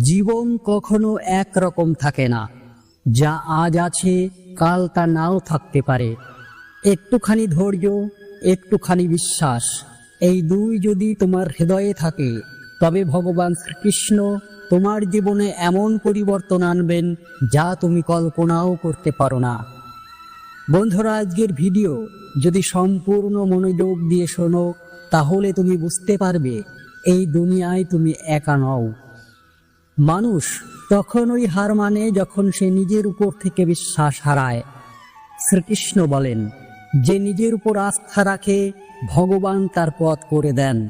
জীবন কখনো একরকম থাকে না। যা আজ আছে কাল তা নাও থাকতে পারে। একটুখানি ধৈর্য, একটুখানি বিশ্বাস, এই দুই যদি তোমার হৃদয়ে থাকে, তবে ভগবান শ্রীকৃষ্ণ তোমার জীবনে এমন পরিবর্তন আনবেন যা তুমি কল্পনাও করতে পারো না। বন্ধুরা, আজকের ভিডিও যদি সম্পূর্ণ মনোযোগ দিয়ে শোনো, তাহলে তুমি বুঝতে পারবে এই দুনিয়ায় তুমি একা নও। মানুষ তখনই হার মানে যখন সে নিজের উপর থেকে বিশ্বাস হারায়। শ্রীকৃষ্ণ বলেন, যে নিজের উপর আস্থা রাখে ভগবান তার পথ করে দেন।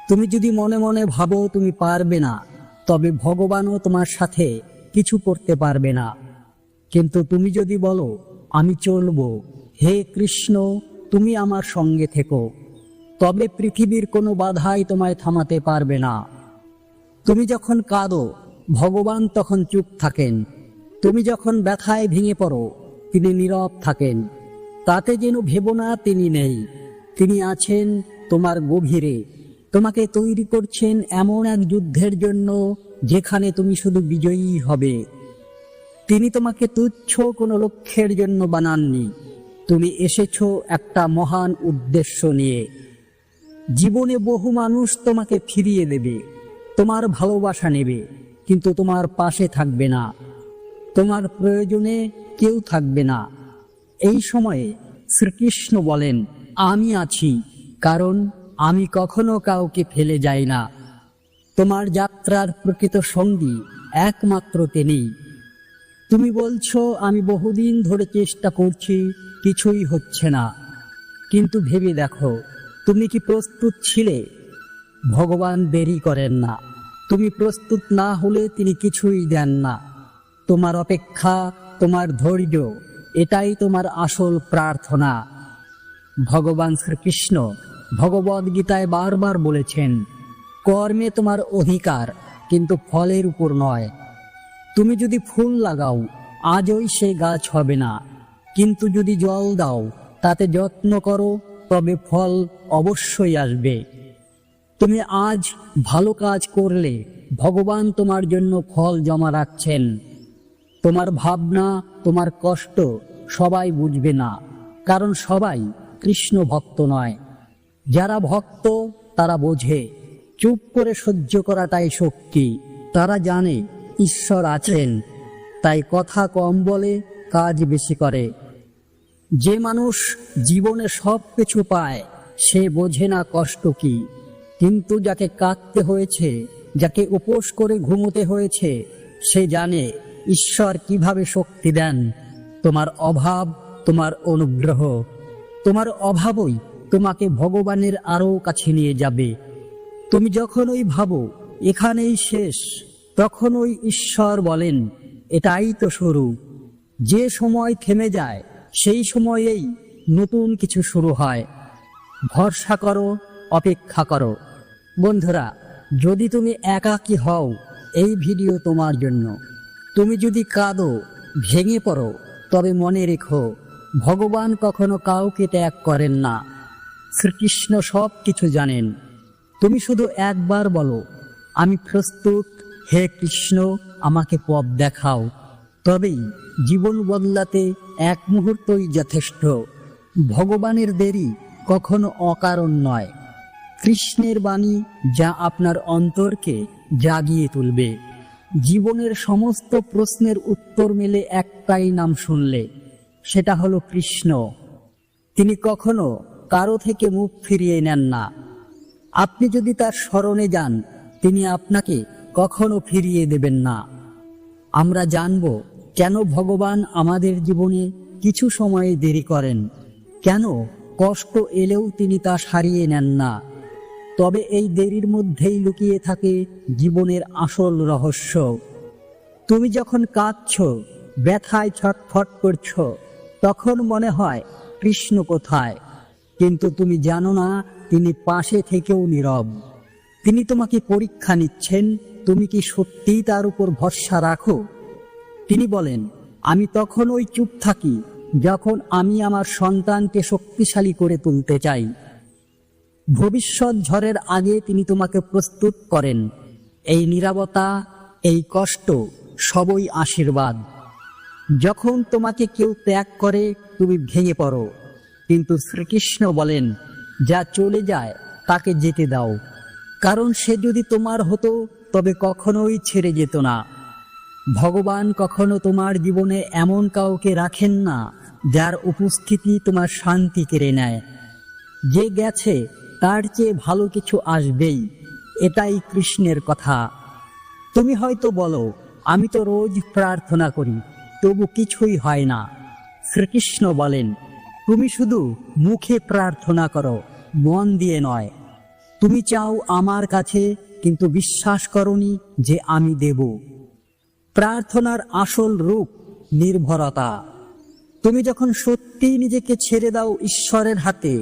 তুমি যদি মনে মনে ভাবো তুমি পারবে না, তবে ভগবানও তোমার সাথে কিছু করতে পারবে না। কিন্তু তুমি যদি বলো আমি চলবো, হে কৃষ্ণ তুমি আমার সঙ্গে থেকো, তবে পৃথিবীর কোনো বাধাই তোমায় থামাতে পারবে না। তুমি যখন কাঁদো ভগবান তখন চুপ থাকেন। তুমি যখন ব্যথায় ভেঙে পড়ো তিনি নীরব থাকেন। তাতে যেন ভেবো না তিনি নেই। তিনি আছেন তোমার গভীরে, তোমাকে তৈরি করছেন এমন এক যুদ্ধের জন্য যেখানে তুমি শুধু বিজয়ী হবে। তিনি তোমাকে তুচ্ছ কোনো লক্ষ্যের জন্য বানাননি। তুমি এসেছো একটা মহান উদ্দেশ্য নিয়ে। জীবনে বহু মানুষ তোমাকে ফিরিয়ে দেবে, তোমার ভালোবাসা নেবে, কিন্তু তোমার পাশে থাকবে না। তোমার প্রয়োজনে কেউ থাকবে না। এই সময়ে শ্রীকৃষ্ণ বলেন, আমি আছি, কারণ আমি কখনো কাউকে ফেলে যাই না। তোমার যাত্রার প্রকৃত সঙ্গী একমাত্র তিনি। তুমি বলছো আমি বহুদিন ধরে চেষ্টা করছি, কিছুই হচ্ছে না। কিন্তু ভেবে দেখো, তুমি কি প্রস্তুত ছিলে? ভগবান দেরি করেন না। তুমি প্রস্তুত না হলে তিনি কিছুই দেন না। তোমার অপেক্ষা, তোমার ধৈর্য, এটাই তোমার আসল প্রার্থনা। ভগবান শ্রীকৃষ্ণ ভগবদ্গীতায় বারবার বলেছেন, কর্মে তোমার অধিকার, কিন্তু ফলের উপর নয়। তুমি যদি ফুল লাগাও আজই সে গাছ হবে না, কিন্তু যদি জল দাও, তাতে যত্ন করো, তবে ফল অবশ্যই আসবে। তুমি আজ ভালো কাজ করলে ভগবান তোমার জন্য ফল জমা রাখছেন। তোমার ভাবনা, তোমার কষ্ট সবাই বুঝবে না, কারণ সবাই কৃষ্ণ ভক্ত নয়। যারা ভক্ত তারা বোঝে। চুপ করে সহ্য করাটাই শক্তি। তারা জানে ঈশ্বর আছেন, তাই কথা কম বলে, কাজ বেশি করে। যে মানুষ জীবনে সব কিছু পায় সে বোঝে না কষ্ট কি, কিন্তু যাকে কাঁদতে হয়েছে, যাকে উপোস করে ঘুমোতে হয়েছে, সে জানে ঈশ্বর কিভাবে শক্তি দেন। তোমার অভাব, তোমার অনুগ্রহ, তোমার অভাবই তোমাকে ভগবানের আরও কাছে নিয়ে যাবে। তুমি যখন ওই ভাবো এখানেই শেষ, তখন ওই ঈশ্বর বলেন, এটাই তো শুরু। যে সময় থেমে যায় সেই সময়েই নতুন কিছু শুরু হয়। ভরসা করো, অপেক্ষা করো। বন্ধুরা, যদি তুমি একাকী হও, এই ভিডিও তোমার জন্য। তুমি যদি কাঁদো, ভেঙে পড়ো, তবে মনে রেখো ভগবান কখনো কাউকে ত্যাগ করেন না। শ্রীকৃষ্ণ সব কিছু জানেন। তুমি শুধু একবার বলো, আমি প্রস্তুত, হে কৃষ্ণ আমাকে পথ দেখাও। তবেই জীবন বদলাতে এক মুহূর্তই যথেষ্ট। ভগবানের দেরি কখনো অকারণ নয়। কৃষ্ণের বাণী যা আপনার অন্তরকে জাগিয়ে তুলবে। জীবনের সমস্ত প্রশ্নের উত্তর মেলে একটাই নাম শুনলে, সেটা হলো কৃষ্ণ। তিনি কখনো কারো থেকে মুখ ফিরিয়ে নেন না। আপনি যদি তার শরণে যান, তিনি আপনাকে কখনো ফিরিয়ে দেবেন না। আমরা জানব কেন ভগবান আমাদের জীবনে কিছু সময়ে দেরি করেন, কেন কষ্ট এলেও তিনি তা সারিয়ে নেন না। তবে এই দেরির মধ্যেই লুকিয়ে থাকে জীবনের আসল রহস্য। তুমি যখন কাঁদছ, ব্যথায় ছটফট করছ, তখন মনে হয় কৃষ্ণ কোথায়? কিন্তু তুমি জানো না তিনি পাশে থেকেও নীরব। তিনি তোমাকে পরীক্ষা নিচ্ছেন, তুমি কি সত্যিই তার উপর ভরসা রাখো? তিনি বলেন, আমি তখন ওই চুপ থাকি যখন আমি আমার সন্তানকে শক্তিশালী করে তুলতে চাই। ভবিষ্যৎ ঝড়ের আগে তিনি তোমাকে প্রস্তুত করেন। এই নীরবতা, এই কষ্ট সবই আশীর্বাদ। যখন তোমাকে কেউ ত্যাগ করে তুমি ভেঙে পড়ো, কিন্তু শ্রীকৃষ্ণ বলেন, যা চলে যায় তাকে যেতে দাও, কারণ সে যদি তোমার হতো তবে কখনোই ছেড়ে যেত না। ভগবান কখনো তোমার জীবনে এমন কাউকে রাখেন না যার উপস্থিতি তোমার শান্তি কেড়ে নেয়। যে গেছে তার চেয়ে ভালো কিছু আসবেই, এটাই কৃষ্ণের কথা। তুমি হয়তো বলো, আমি তো রোজ প্রার্থনা করি, তবু কিছুই হয় না। শ্রীকৃষ্ণ বলেন, তুমি শুধু মুখে প্রার্থনা করো, মন দিয়ে নয়। তুমি চাও আমার কাছে, কিন্তু বিশ্বাস করনি যে আমি দেব। প্রার্থনার আসল রূপ নির্ভরতা। তুমি যখন সত্যি নিজেকে ছেড়ে দাও ঈশ্বরের হাতে,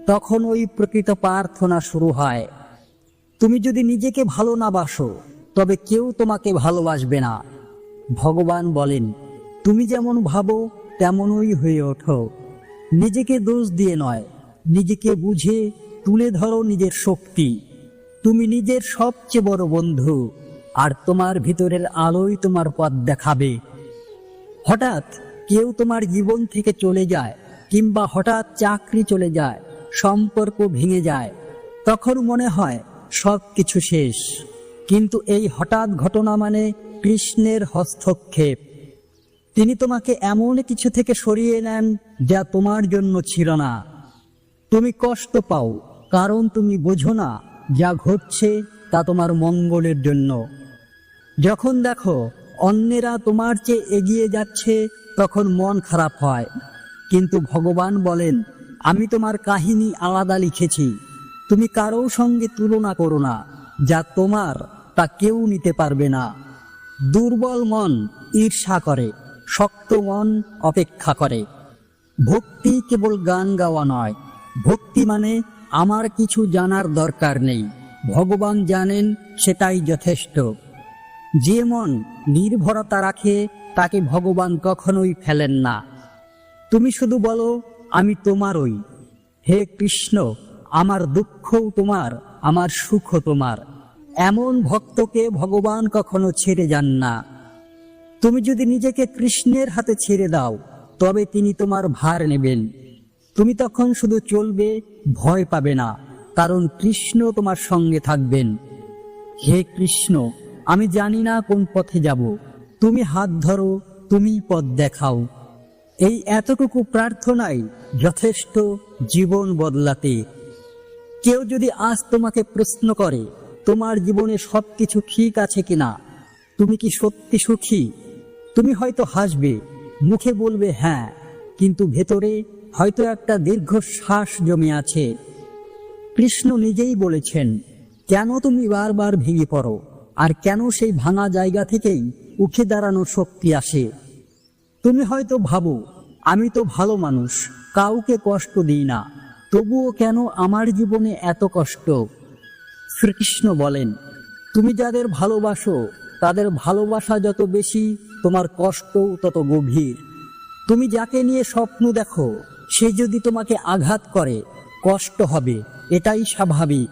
তখন ওই প্রকৃত প্রার্থনা শুরু হয়। তুমি যদি নিজেকে ভালো না বাসো, তবে কেউ তোমাকে ভালোবাসবে না। ভগবান বলেন, তুমি যেমন ভাবো তেমনই হয়ে ওঠো। নিজেকে দোষ দিয়ে নয়, নিজেকে বুঝে তুলে ধরো নিজের শক্তি। তুমি নিজের সবচেয়ে বড় বন্ধু, আর তোমার ভিতরের আলোই তোমার পথ দেখাবে। হঠাৎ কেউ তোমার জীবন থেকে চলে যায়, কিংবা হঠাৎ চাকরি চলে যায়, সম্পর্ক ভেঙে যায়, তখন মনে হয় সব কিছু শেষ। কিন্তু এই হঠাৎ ঘটনা মানে কৃষ্ণের হস্তক্ষেপ। তিনি তোমাকে এমন কিছু থেকে সরিয়ে নেন যা তোমার জন্য ছিল না। তুমি কষ্ট পাও কারণ তুমি বোঝো না যা ঘটছে তা তোমার মঙ্গলের জন্য। যখন দেখো অন্যেরা তোমার চেয়ে এগিয়ে যাচ্ছে, তখন মন খারাপ হয়। কিন্তু ভগবান বলেন, আমি তোমার কাহিনী আলাদা লিখেছি। তুমি কারো সঙ্গে তুলনা করো না, যা তোমার তা কেউ নিতে পারবে না। দুর্বল মন ঈর্ষা করে, শক্ত মন অপেক্ষা করে। ভক্তি কেবল গান গাওয়া নয়, ভক্তি মানে আমার কিছু জানার দরকার নেই, ভগবান জানেন সেটাই যথেষ্ট। যে মন নির্ভরতা রাখে তাকে ভগবান কখনোই ফেলেন না। তুমি শুধু বলো, আমি তোমারই। হে কৃষ্ণ, আমার দুঃখও তোমার, আমার সুখও তোমার। এমন ভক্তকে ভগবান কখনো ছেড়ে যান না। তুমি যদি নিজেকে কৃষ্ণের হাতে ছেড়ে দাও, তবে তিনি তোমার ভার নেবেন। তুমি তখন শুধু চলবে, ভয় পাবে না, কারণ কৃষ্ণ তোমার সঙ্গে থাকবেন। হে কৃষ্ণ, আমি জানি না কোন পথে যাব, তুমি হাত ধরো, তুমি পথ দেখাও। এই এতটুকু প্রার্থনাই যথেষ্ট জীবন বদলাতে। কেউ যদি আজ তোমাকে প্রশ্ন করে, তোমার জীবনে সবকিছু ঠিক আছে কিনা, তুমি কি সত্যি সুখী, তুমি হয়তো হাসবে, মুখে বলবে হ্যাঁ, কিন্তু ভেতরে হয়তো একটা দীর্ঘশ্বাস জমে আছে। কৃষ্ণ নিজেই বলেছেন, কেন তুমি বারবার ভেঙে পড়ো, আর কেন সেই ভাঙা জায়গা থেকেই উঠে দাঁড়ানোর শক্তি আসে। তুমি হয়তো ভাবো, আমি তো ভালো মানুষ, কাউকে কষ্ট দিই না, তবুও কেন আমার জীবনে এত কষ্ট? শ্রীকৃষ্ণ বলেন, তুমি যাদের ভালোবাসো তাদের ভালোবাসা যত বেশি, তোমার কষ্টও তত গভীর। তুমি যাকে নিয়ে স্বপ্ন দেখো, সে যদি তোমাকে আঘাত করে, কষ্ট হবে, এটাই স্বাভাবিক।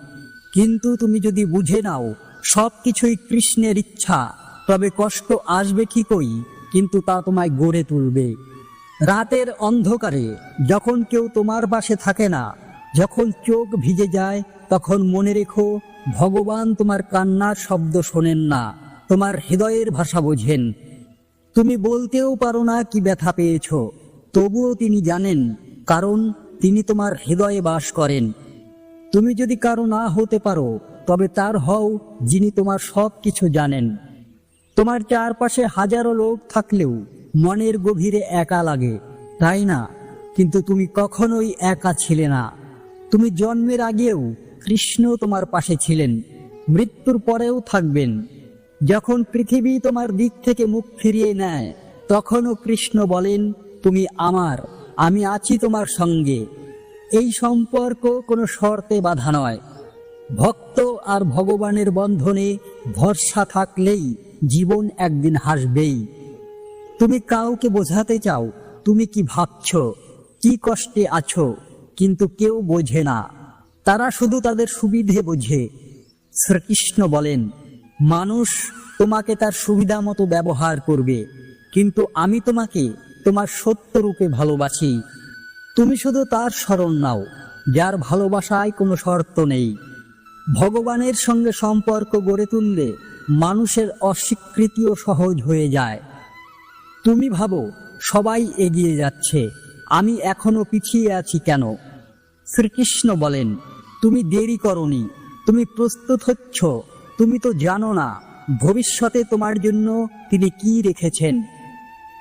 কিন্তু তুমি যদি বুঝে নাও সব কিছুই কৃষ্ণের ইচ্ছা, তবে কষ্ট আসবে ঠিকই, কিন্তু তা তোমায় গড়ে তুলবে। রাতের অন্ধকারে যখন কেউ তোমার পাশে থাকে না, যখন চোখ ভিজে যায়, তখন মনে রেখো, ভগবান তোমার কান্নার শব্দ শোনেন না, তোমার হৃদয়ের ভাষা বোঝেন। তুমি বলতেও পারো না কি ব্যথা পেয়েছ, তবুও তিনি জানেন, কারণ তিনি তোমার হৃদয়ে বাস করেন। তুমি যদি কারো না হতে পারো, তবে তার হও যিনি তোমার সব কিছু জানেন। তোমার চারপাশে হাজারো লোক থাকলেও মনের গভীরে একা লাগে, তাই না? কিন্তু তুমি কখনোই একা ছিলে না। তুমি জন্মের আগেও কৃষ্ণ তোমার পাশে ছিলেন, মৃত্যুর পরেও থাকবেন। যখন পৃথিবী তোমার দিক থেকে মুখ ফিরিয়ে নেয়, তখনও কৃষ্ণ বলেন, তুমি আমার, আমি আছি তোমার সঙ্গে। এই সম্পর্ক কোনো শর্তে বাঁধা নয়। ভক্ত আর ভগবানের বন্ধনে ভরসা থাকলেই জীবন একদিন হাসবেই। তুমি কাউকে বোঝাতে চাও তুমি কি ভাবছ, কি কষ্টে আছো, কিন্তু কেউ বোঝে না, তারা শুধু তাদের সুবিধে বোঝে। শ্রীকৃষ্ণ বলেন, মানুষ তোমাকে তার সুবিধা মতো ব্যবহার করবে, কিন্তু আমি তোমাকে তোমার সত্য রূপে ভালোবাসি। তুমি শুধু তার শরণ নাও, যার ভালোবাসায় কোনো শর্ত নেই। ভগবানের সঙ্গে সম্পর্ক গড়ে তুললে মানুষের অস্বীকৃতিও সহজ হয়ে যায়। তুমি ভাবো সবাই এগিয়ে যাচ্ছে, আমি এখনো পিছিয়ে আছি কেন? শ্রীকৃষ্ণ বলেন, তুমি দেরি করনি, তুমি প্রস্তুত হচ্ছ। তুমি তো জানো না ভবিষ্যতে তোমার জন্য তিনি কি রেখেছেন।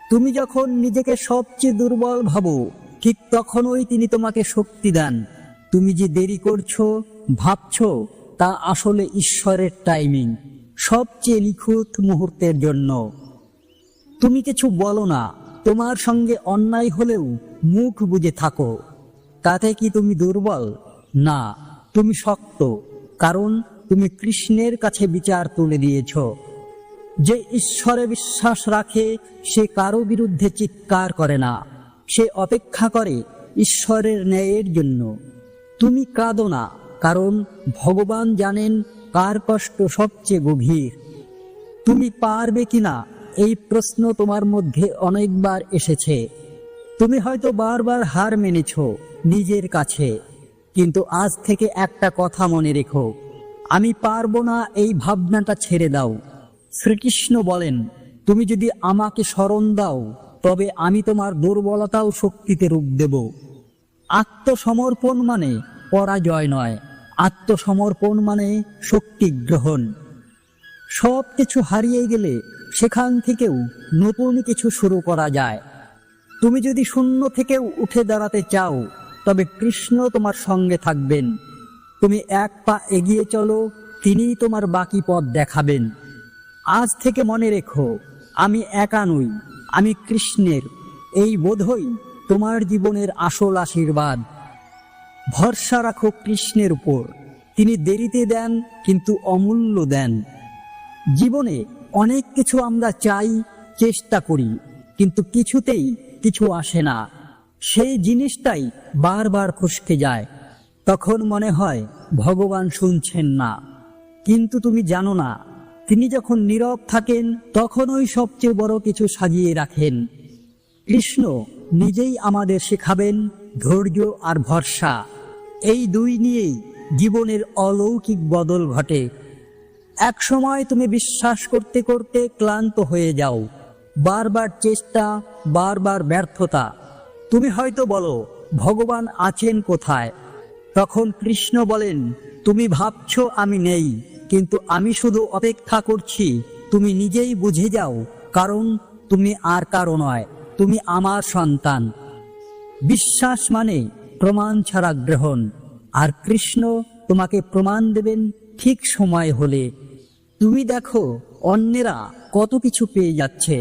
তুমি যখন নিজেকে সবচেয়ে দুর্বল ভাবো, ঠিক তখনই তিনি তোমাকে শক্তি দেন। তুমি যে দেরি করছো, ভাবছো, তা আসলে ঈশ্বরের টাইমিং, সবচেয়ে নিখুঁত মুহূর্তের জন্য। তুমি কিছু বলো না, তোমার সঙ্গে অন্যায় হলেও মুখ বুজে থাকো। তাতে কি তুমি দুর্বল? না, তুমি শক্ত, কারণ তুমি কৃষ্ণের কাছে বিচার তুলে দিয়েছ। যে ঈশ্বরে বিশ্বাস রাখে সে কারো বিরুদ্ধে চিৎকার করে না, সে অপেক্ষা করে ঈশ্বরের ন্যায়ের জন্য। তুমি কাঁদো না, কারণ ভগবান জানেন কার কষ্ট সবচেয়ে গভীর। তুমি পারবে কিনা এই প্রশ্ন তোমার মধ্যে অনেকবার এসেছে। তুমি হয়তো বারবার হার মেনেছ নিজের কাছে, কিন্তু আজ থেকে একটা কথা মনে রেখো, আমি পারবো না এই ভাবনাটা ছেড়ে দাও। শ্রীকৃষ্ণ বলেন, তুমি যদি আমাকে শরণ দাও, তবে আমি তোমার দুর্বলতাও শক্তিতে রূপ দেব। আত্মসমর্পণ মানে পরাজয় নয়, আত্মসমর্পণ মানে শক্তি গ্রহণ। সব কিছু হারিয়ে গেলে সেখান থেকেও নতুন কিছু শুরু করা যায়। তুমি যদি শূন্য থেকেও উঠে দাঁড়াতে চাও, তবে কৃষ্ণ তোমার সঙ্গে থাকবেন। তুমি এক পা এগিয়ে চলো, তিনিই তোমার বাকি পথ দেখাবেন। আজ থেকে মনে রেখো, আমি একা নই, আমি কৃষ্ণের। এই বোধই তোমার জীবনের আসল আশীর্বাদ। ভরসা রাখো কৃষ্ণের উপর, তিনি দেরিতে দেন কিন্তু অমূল্য দেন। জীবনে অনেক কিছু আমরা চাই, চেষ্টা করি, কিন্তু কিছুতেই কিছু আসে না। সেই জিনিসটাই বারবার ফসকে যায়। তখন মনে হয় ভগবান শুনছেন না। কিন্তু তুমি জানো না, তিনি যখন নীরব থাকেন তখনই সবচেয়ে বড় কিছু সাজিয়ে রাখেন। কৃষ্ণ নিজেই আমাদের শেখাবেন ধৈর্য আর ভরসা। এই দুই নিয়েই জীবনের অলৌকিক বদল ঘটে। এক সময় তুমি বিশ্বাস করতে করতে ক্লান্ত হয়ে যাও, বারবার চেষ্টা, বারবার ব্যর্থতা। তুমি হয়তো বলো, ভগবান আছেন কোথায়? তখন কৃষ্ণ বলেন, তুমি ভাবছো আমি নেই, কিন্তু আমি শুধু অপেক্ষা করছি তুমি নিজেই বুঝে যাও, কারণ তুমি আর কারো নয়, তুমি আমার সন্তান। বিশ্বাস মানে প্রমাণ ছাড়া গ্রহণ, আর কৃষ্ণ তোমাকে প্রমাণ দেবেন ঠিক সময় হলে। তুমি দেখো অন্যেরা কত কিছু পেয়ে যাচ্ছে,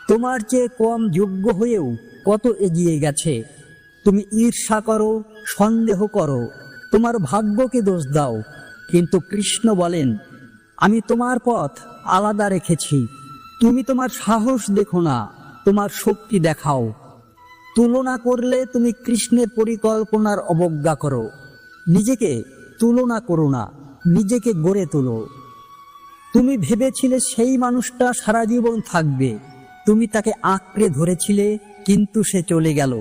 তোমার চেয়ে কম যোগ্য হয়েও কত এগিয়ে গেছে। তুমি ঈর্ষা করো, সন্দেহ করো, তোমার ভাগ্যকে দোষ দাও, কিন্তু কৃষ্ণ বলেন, আমি তোমার পথ আলাদা রেখেছি। তুমি তোমার সাহস দেখো না, তোমার শক্তি দেখাও। তুলনা করলে তুমি কৃষ্ণের পরিকল্পনার অবজ্ঞা করো। নিজেকে তুলনা করো না, নিজেকে গড়ে তোলো। তুমি ভেবেছিলে সেই মানুষটা সারা জীবন থাকবে, তুমি তাকে আঁকড়ে ধরেছিলে, কিন্তু সে চলে গেল।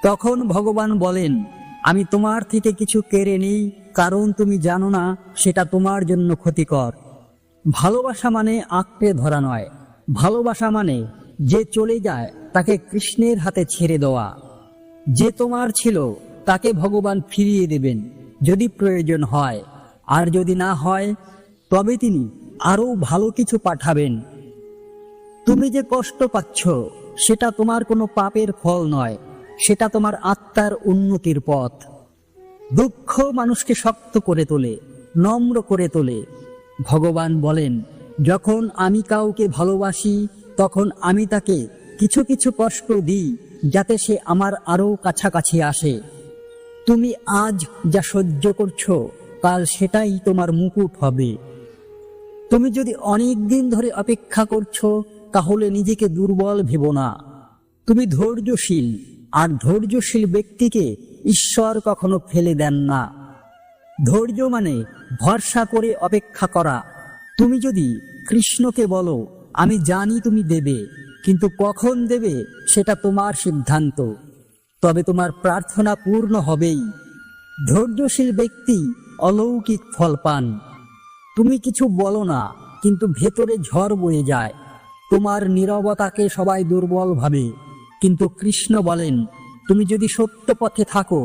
তখন ভগবান বলেন, আমি তোমার থেকে কিছু কেড়ে নিই, কারণ তুমি জানো না সেটা তোমার জন্য ক্ষতিকর। ভালোবাসা মানে আঁকড়ে ধরা নয়, ভালোবাসা মানে যে চলে যায় তাকে কৃষ্ণের হাতে ছেড়ে দেওয়া। যে তোমার ছিল তাকে ভগবান ফিরিয়ে দেবেন যদি প্রয়োজন হয়, আর যদি না হয় তবে তিনি আরো ভালো কিছু পাঠাবেন। তুমি যে কষ্ট পাচ্ছ সেটা তোমার কোনো পাপের ফল নয়, সেটা তোমার আত্মার উন্নতির পথ। দুঃখ মানুষকে শক্ত করে তোলে, নম্র করে তোলে। ভগবান বলেন, যখন আমি কাউকে ভালোবাসি তখন আমি তাকে কিছু কিছু কষ্ট দিই, যাতে সে আমার আরো কাছাকাছি আসে। তুমি আজ যা সহ্য করছো, কাল সেটাই তোমার মুকুট হবে। তুমি যদি অনেক দিন ধরে অপেক্ষা করছো, তাহলে নিজেকে দুর্বল ভেবো না। তুমি ধৈর্যশীল, আর ধৈর্যশীল ব্যক্তিকে ঈশ্বর কখনো ফেলে দেন না। ধৈর্য মানে ভরসা করে অপেক্ষা করা। তুমি যদি কৃষ্ণকে বলো, আমি জানি তুমি দেবে, কিন্তু কখন দেবে সেটা তোমার সিদ্ধান্ত, তবে তোমার প্রার্থনা পূর্ণ হবেই। ধৈর্যশীল ব্যক্তি অলৌকিক ফল পান। তুমি কিছু বলো না, কিন্তু ভেতরে ঝড় বয়ে যায়। তোমার নীরবতাকে সবাই দুর্বল ভাবে, কিন্তু কৃষ্ণ বলেন, তুমি যদি সত্য পথে থাকো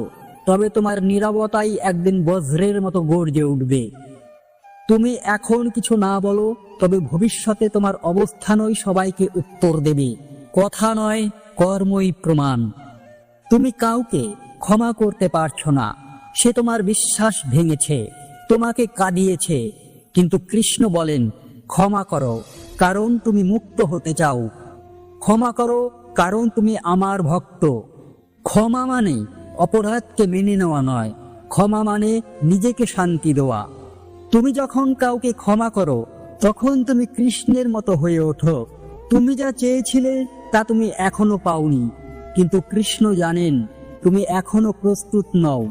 তবে তোমার নীরবতাই একদিন বজ্রের মতো গর্জে উঠবে। তুমি এখন কিছু না বলো, তবে ভবিষ্যতে তোমার অবস্থানই সবাইকে উত্তর দেবে। কথা নয়, কর্মই প্রমাণ। তুমি কাউকে ক্ষমা করতে পারছো না, সে তোমার বিশ্বাস ভেঙেছে, তোমাকে কাঁদিয়েছে, কিন্তু কৃষ্ণ বলেন, ক্ষমা করো, কারণ তুমি মুক্ত হতে চাও। ক্ষমা করো, কারণ তুমি আমার ভক্ত। ক্ষমা মানে অপরাধকে মেনে নেওয়া নয়, ক্ষমা মানে নিজেকে শান্তি দেওয়া। তুমি যখন কাউকে ক্ষমা করো, তখন তুমি কৃষ্ণের মতো হয়ে ওঠো। তুমি যা চেয়েছিলে তা তুমি এখনো পাওনি, কিন্তু কৃষ্ণ জানেন তুমি এখনো প্রস্তুত নও।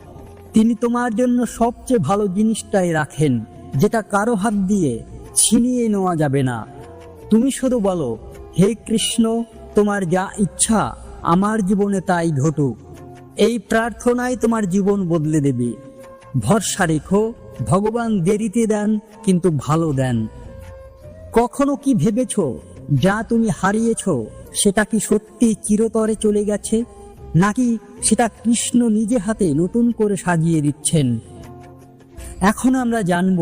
তিনি তোমার জন্য সবচেয়ে ভালো জিনিসটাই রাখেন, যেটা কারো হাত দিয়ে ছিনিয়ে নেওয়া যাবে না। তুমি শুধু বলো, হে কৃষ্ণ, তোমার যা ইচ্ছা আমার জীবনে তাই ঘটুক। এই প্রার্থনায় তোমার জীবন বদলে দেবে। ভরসা রেখো, ভগবান দেরিতে দেন, কিন্তু ভালো দেন। কখনো কি ভেবেছ, যা তুমি হারিয়েছ সেটা কি সত্যি চিরতরে চলে গেছে, নাকি সেটা কৃষ্ণ নিজে হাতে নতুন করে সাজিয়ে দিচ্ছেন? এখন আমরা জানব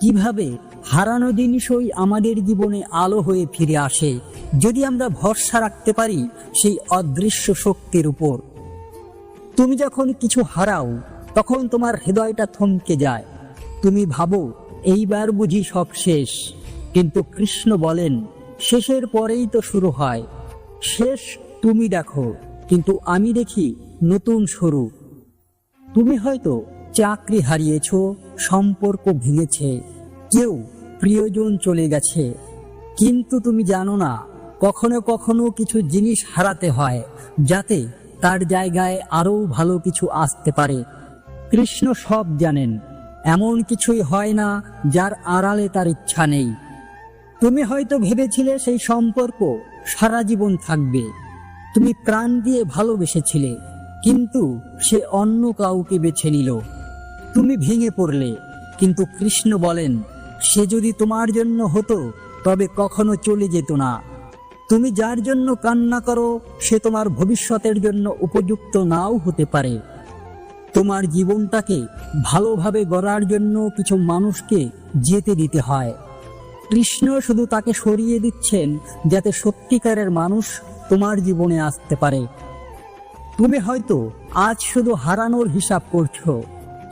কিভাবে হারানো জিনিসই আমাদের জীবনে আলো হয়ে ফিরে আসে, যদি আমরা ভরসা রাখতে পারি সেই অদৃশ্য শক্তির উপর। তুমি যখন কিছু হারাও, তখন তোমার হৃদয়টা থমকে যায়। তুমি ভাবো, এইবার বুঝি সব শেষ, কিন্তু কৃষ্ণ বলেন, শেষের পরেই তো শুরু হয়। শেষ তুমি দেখো, কিন্তু আমি দেখি নতুন শুরু। তুমি হয়তো চাকরি হারিয়েছ, সম্পর্ক ভেঙেছে, কেউ প্রিয়জন চলে গেছে, কিন্তু তুমি জানো না, কখনো কখনো কিছু জিনিস হারাতে হয় যাতে তার জায়গায় আরো ভালো কিছু আসতে পারে। কৃষ্ণ সব জানেন, এমন কিছুই হয় না যার আড়ালে তার ইচ্ছা নেই। তুমি হয়তো ভেবেছিলে সেই সম্পর্ক সারা জীবন থাকবে, তুমি প্রাণ দিয়ে ভালোবেসেছিলে, কিন্তু সে অন্য কাউকে বেছে নিল। তুমি ভেঙে পড়লে, কিন্তু কৃষ্ণ বলেন, সে যদি তোমার জন্য হতো তবে কখনো চলে যেত না। তুমি যার জন্য কান্না করো, সে তোমার ভবিষ্যতের জন্য উপযুক্ত নাও হতে পারে। তোমার জীবনটাকে ভালোভাবে গড়ার জন্য কিছু মানুষকে যেতে দিতে হয়। কৃষ্ণ শুধু তাকে সরিয়ে দিচ্ছেন যাতে সত্যিকারের মানুষ তোমার জীবনে আসতে পারে। তুমি হয়তো আজ শুধু হারানোর হিসাব করছো,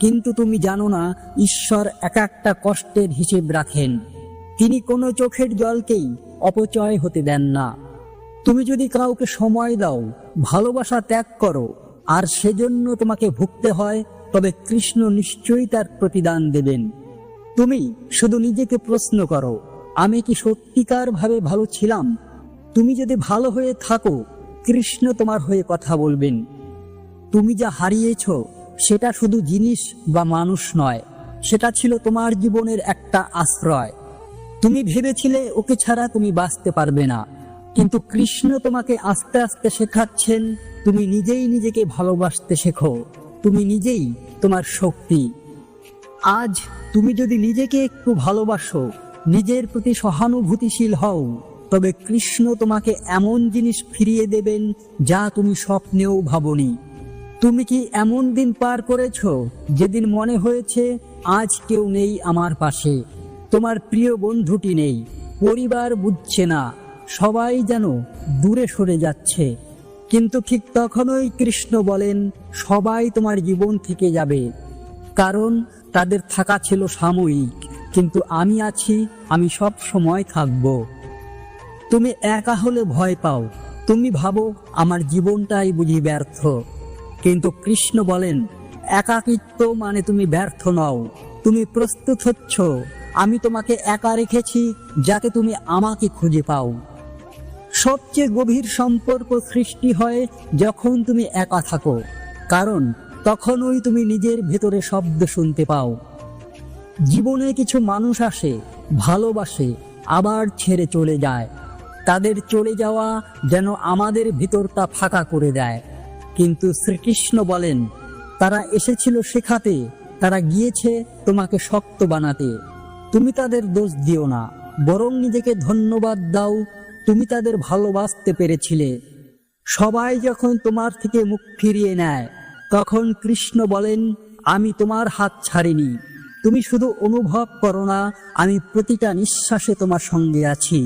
কিন্তু তুমি জানো না, ঈশ্বর এক একটা কষ্টের হিসেব রাখেন। তিনি কোনো চোখের জলকেই অপচয় হতে দেন না। তুমি যদি কাউকে সময় দাও, ভালোবাসা ত্যাগ করো, আর সেজন্য তোমাকে ভুগতে হয়, তবে কৃষ্ণ নিশ্চয়ই তার প্রতিদান দেবেন। তুমি শুধু নিজেকে প্রশ্ন করো, আমি কি সত্যিকার ভাবে ভালো ছিলাম? তুমি যদি ভালো হয়ে থাকো, কৃষ্ণ তোমার হয়ে কথা বলবেন। তুমি যা হারিয়েছ সেটা শুধু জিনিস বা মানুষ নয়, সেটা ছিল তোমার জীবনের একটা আশ্রয়। তুমি ভেবেছিলে ওকে ছাড়া তুমি বাঁচতে পারবে না, কিন্তু কৃষ্ণ তোমাকে আস্তে আস্তে শেখাচ্ছেন, তুমি নিজেই নিজেকে ভালোবাসতে শেখো। তুমি নিজেই তোমার শক্তি। আজ তুমি যদি নিজেকে একটু ভালোবাসো, নিজের প্রতি সহানুভূতিশীল হও, তবে কৃষ্ণ তোমাকে এমন জিনিস ফিরিয়ে দেবেন যা তুমি স্বপ্নেও ভাবনি। তুমি কি এমন দিন পার করেছো যেদিন মনে হয়েছে আজ কেউ নেই আমার পাশে? তোমার প্রিয় বন্ধুটি নেই, পরিবার বুঝছে না, সবাই যেন দূরে সরে যাচ্ছে, কিন্তু ঠিক তখনই কৃষ্ণ বলেন, সবাই তোমার জীবন থেকে যাবে, কারণ তাদের থাকা ছিল সাময়িক, কিন্তু আমি আছি, আমি সব সময় থাকব। তুমি একা হলে ভয় পাও, তুমি ভাবো আমার জীবনটাই বুঝি ব্যর্থ, কিন্তু কৃষ্ণ বলেন, একাকিত্ব মানে তুমি ব্যর্থ নও, তুমি প্রস্তুত হচ্ছ। আমি তোমাকে একা রেখেছি যাতে তুমি আমাকে খুঁজে পাও। সবচেয়ে গভীর সম্পর্ক সৃষ্টি হয় যখন তুমি একা থাকো, কারণ তখনই তুমি নিজের ভেতরে শব্দ শুনতে পাও। জীবনে কিছু মানুষ আসে, ভালোবাসে, আবার ছেড়ে চলে যায়। তাদের চলে যাওয়া যেন আমাদের ভিতরটা ফাঁকা করে দেয়। কিন্তু শ্রীকৃষ্ণ বলেন, তারা এসেছিল শেখাতে, তারা গিয়েছে তোমাকে শক্ত বানাতে। তুমি তাদের দোষ দিও না, বরং নিজেকে ধন্যবাদ দাও, তুমি তাদের ভালোবাসতে পেরেছিলে। সবাই যখন তোমার থেকে মুখ ফিরিয়ে নেয়, তখন কৃষ্ণ বলেন, আমি তোমার হাত ছাড়িনি। তুমি শুধু অনুভব করো না, আমি প্রতিটা নিঃশ্বাসে তোমার সঙ্গে আছি।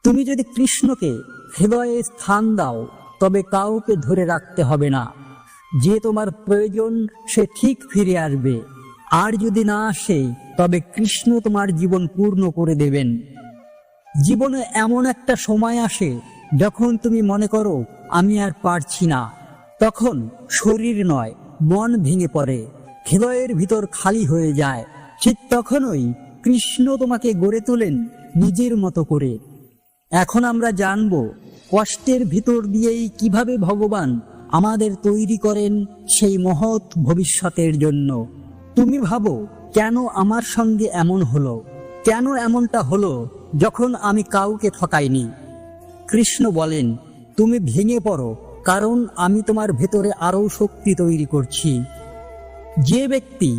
তুমি যদি কৃষ্ণকে হৃদয়ে স্থান দাও, তবে কাউকে ধরে রাখতে হবে না। যে তোমার প্রয়োজন সে ঠিক ফিরে আসবে, আর যদি না আসে তবে কৃষ্ণ তোমার জীবন পূর্ণ করে দেবেন। জীবনে এমন একটা সময় আসে যখন তুমি মনে করো আমি আর পারছি না। তখন শরীর নয়, মন ভেঙে পড়ে, হৃদয়ের ভিতর খালি হয়ে যায়। ঠিক তখনই কৃষ্ণ তোমাকে গড়ে তোলেন নিজের মতো করে। এখন আমরা জানব কষ্টের ভিতর দিয়েই কিভাবে ভগবান আমাদের তৈরি করেন সেই মহৎ ভবিষ্যতের জন্য। তুমি ভাবো, কেন আমার সঙ্গে এমন হলো? কেন এমনটা হলো যখন আমি কাউকে ঠকাইনি? কৃষ্ণ বলেন, তুমি ভেঙে পড়ো, কারণ আমি তোমার ভেতরে আরও শক্তি তৈরি করছি। যে ব্যক্তি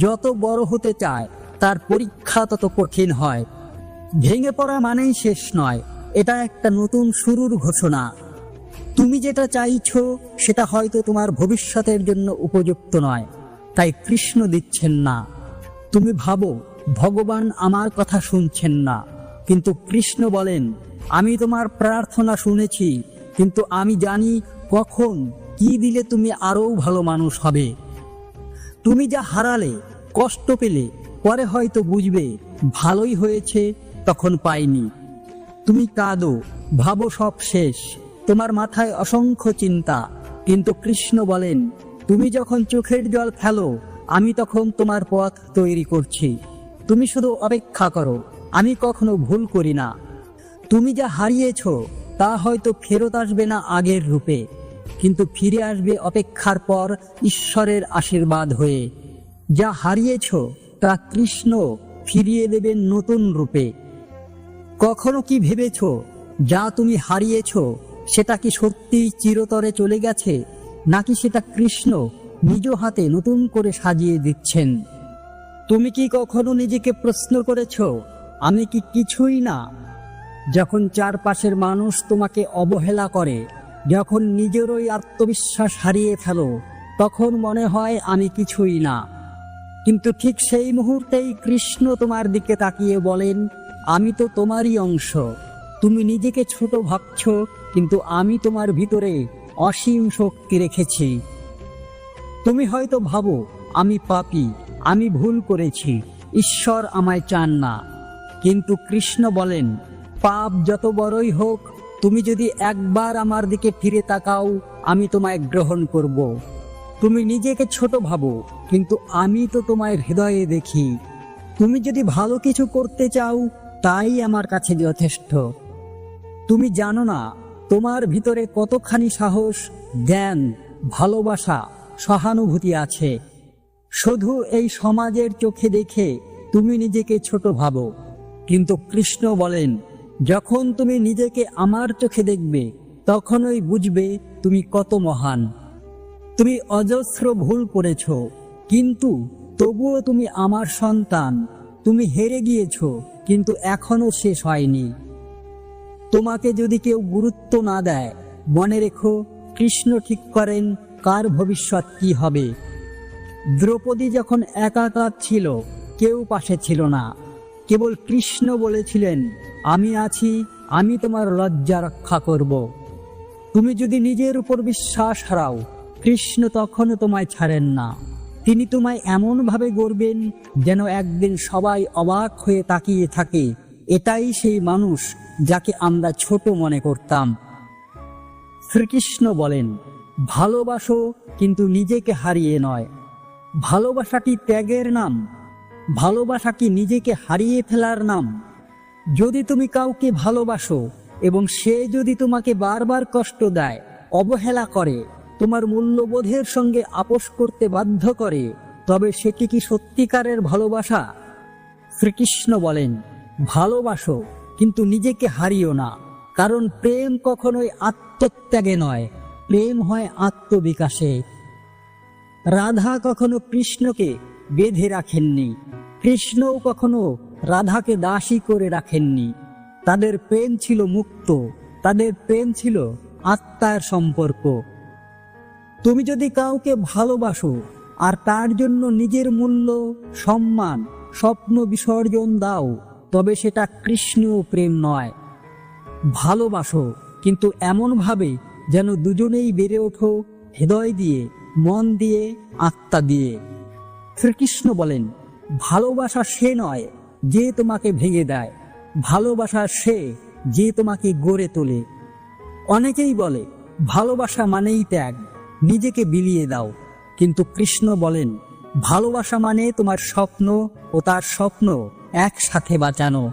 যত বড় হতে চায়, তার পরীক্ষা তত কঠিন হয়। ভেঙে পড়া মানেই শেষ নয়, এটা একটা নতুন শুরুর ঘোষণা। তুমি যেটা চাইছো সেটা হয়তো তোমার ভবিষ্যতের জন্য উপযুক্ত নয়, তাই কৃষ্ণ দিচ্ছেন না। তুমি ভাবো ভগবান আমার কথা শুনছেন না, কিন্তু কৃষ্ণ বলেন, আমি তোমার প্রার্থনা শুনেছি, কিন্তু আমি জানি কখন কি দিলে তুমি আরও ভালো মানুষ হবে। তুমি যা হারালে, কষ্ট পেলে, পরে হয়তো বুঝবে ভালোই হয়েছে, তখন পাইনি। তুমি কাঁদো, ভাবো সব শেষ, তোমার মাথায় অসংখ্য চিন্তা, কিন্তু কৃষ্ণ বলেন, তুমি যখন চোখের জল ফেলো, আমি তখন তোমার পথ তৈরি করছি। তুমি শুধু অপেক্ষা করো, আমি কখনো ভুল করি না। তুমি যা হারিয়েছ তা হয়তো ফেরত আসবে না আগের রূপে, কিন্তু ফিরে আসবে অপেক্ষার পর ঈশ্বরের আশীর্বাদ হয়ে। যা হারিয়েছ তা কৃষ্ণ ফিরিয়ে দেবেন নতুন রূপে। কখনো কি ভেবেছ যা তুমি হারিয়েছ সেটা কি সত্যিই চিরতরে চলে গেছে, নাকি সেটা কৃষ্ণ নিজ হাতে নতুন করে সাজিয়ে দিচ্ছেন? তুমি কি কখনো নিজেকে প্রশ্ন করেছ, আমি কি কিছুই না? যখন চারপাশের মানুষ তোমাকে অবহেলা করে, যখন নিজেরই আত্মবিশ্বাস হারিয়ে ফেলো, তখন মনে হয় আমি কিছুই না। কিন্তু ঠিক সেই মুহূর্তেই কৃষ্ণ তোমার দিকে তাকিয়ে বলেন, আমি তো তোমারই অংশ। তুমি নিজেকে ছোট ভাবছ, কিন্তু আমি তোমার ভিতরে অসীম শক্তি রেখেছি। তুমি হয়তো ভাবো আমি পাপী, আমি ভুল করেছি, ঈশ্বর আমায় চান না। কিন্তু কৃষ্ণ বলেন, পাপ যত বড়ই হোক, তুমি যদি একবার আমার দিকে ফিরে তাকাও, আমি তোমায় গ্রহণ করব। তুমি নিজেকে ছোট ভাবো, কিন্তু আমি তো তোমায় হৃদয়ে দেখি। তুমি যদি ভালো কিছু করতে চাও, তাই আমার কাছে যথেষ্ট। তুমি জানো না তোমার ভিতরে কতখানি সাহস, জ্ঞান, ভালোবাসা, সহানুভূতি আছে। শুধু এই সমাজের চোখে দেখে তুমি নিজেকে ছোট ভাবো, কিন্তু কৃষ্ণ বলেন, যখন তুমি নিজেকে আমার চোখে দেখবে, তখনই বুঝবে তুমি কত মহান। তুমি অজস্র ভুল করেছ, কিন্তু তবুও তুমি আমার সন্তান। তুমি হেরে গিয়েছ, কিন্তু এখনো শেষ হয়নি। তোমাকে যদি কেউ গুরুত্ব না দেয়, মনে রেখো কৃষ্ণ ঠিক করেন কার ভবিষ্যৎ কি হবে। দ্রৌপদী যখন একাকার ছিল, কেউ পাশে ছিল না, কেবল কৃষ্ণ বলেছিলেন, আমি আছি, আমি তোমার লজ্জা রক্ষা করব। তুমি যদি নিজের উপর বিশ্বাস হারাও, কৃষ্ণ তখনও তোমায় ছাড়েন না। তিনি তোমায় এমনভাবে গড়বেন যেন একদিন সবাই অবাক হয়ে তাকিয়ে থাকে, এটাই সেই মানুষ যাকে আমরা ছোট মনে করতাম। শ্রীকৃষ্ণ বলেন, ভালোবাসো, কিন্তু নিজেকে হারিয়ে নয়। ভালোবাসা কি ত্যাগের নাম? ভালোবাসা কি নিজেকে হারিয়ে ফেলার নাম? যদি তুমি কাউকে ভালোবাসো এবং সে যদি তোমাকে বারবার কষ্ট দেয়, অবহেলা করে, তোমার মূল্যবোধের সঙ্গে আপোষ করতে বাধ্য করে, তবে সেটি কি সত্যিকারের ভালোবাসা? শ্রীকৃষ্ণ বলেন, ভালোবাসো কিন্তু নিজেকে হারিও না, কারণ প্রেম কখনোই আত্মত্যাগে নয়, প্রেম হয় আত্মবিকাশে। রাধা কখনো কৃষ্ণকে বেঁধে রাখেননি, কৃষ্ণও কখনো রাধাকে দাসী করে রাখেননি। তাদের প্রেম ছিল মুক্ত, তাদের প্রেম ছিল আত্মার সম্পর্ক। তুমি যদি কাউকে ভালোবাসো আর তার জন্য নিজের মূল্য, সম্মান, স্বপ্ন বিসর্জন দাও, তবে সেটা কৃষ্ণীয় প্রেম নয়। ভালোবাসো কিন্তু এমনভাবে যেন দুজনেই বেড়ে ওঠো হৃদয় দিয়ে, মন দিয়ে, আত্মা দিয়ে। শ্রীকৃষ্ণ বলেন, ভালোবাসা সে নয় যে তোমাকে ভেঙে দেয়, ভালোবাসা সে যে তোমাকে গড়ে তোলে। অনেকেই বলে ভালোবাসা মানেই ত্যাগ, নিজেকে বিলিয়ে দাও, কিন্তু কৃষ্ণ বলেন ভালোবাসা মানে তোমার স্বপ্ন ও তার স্বপ্ন একসাথে বাঁচানো।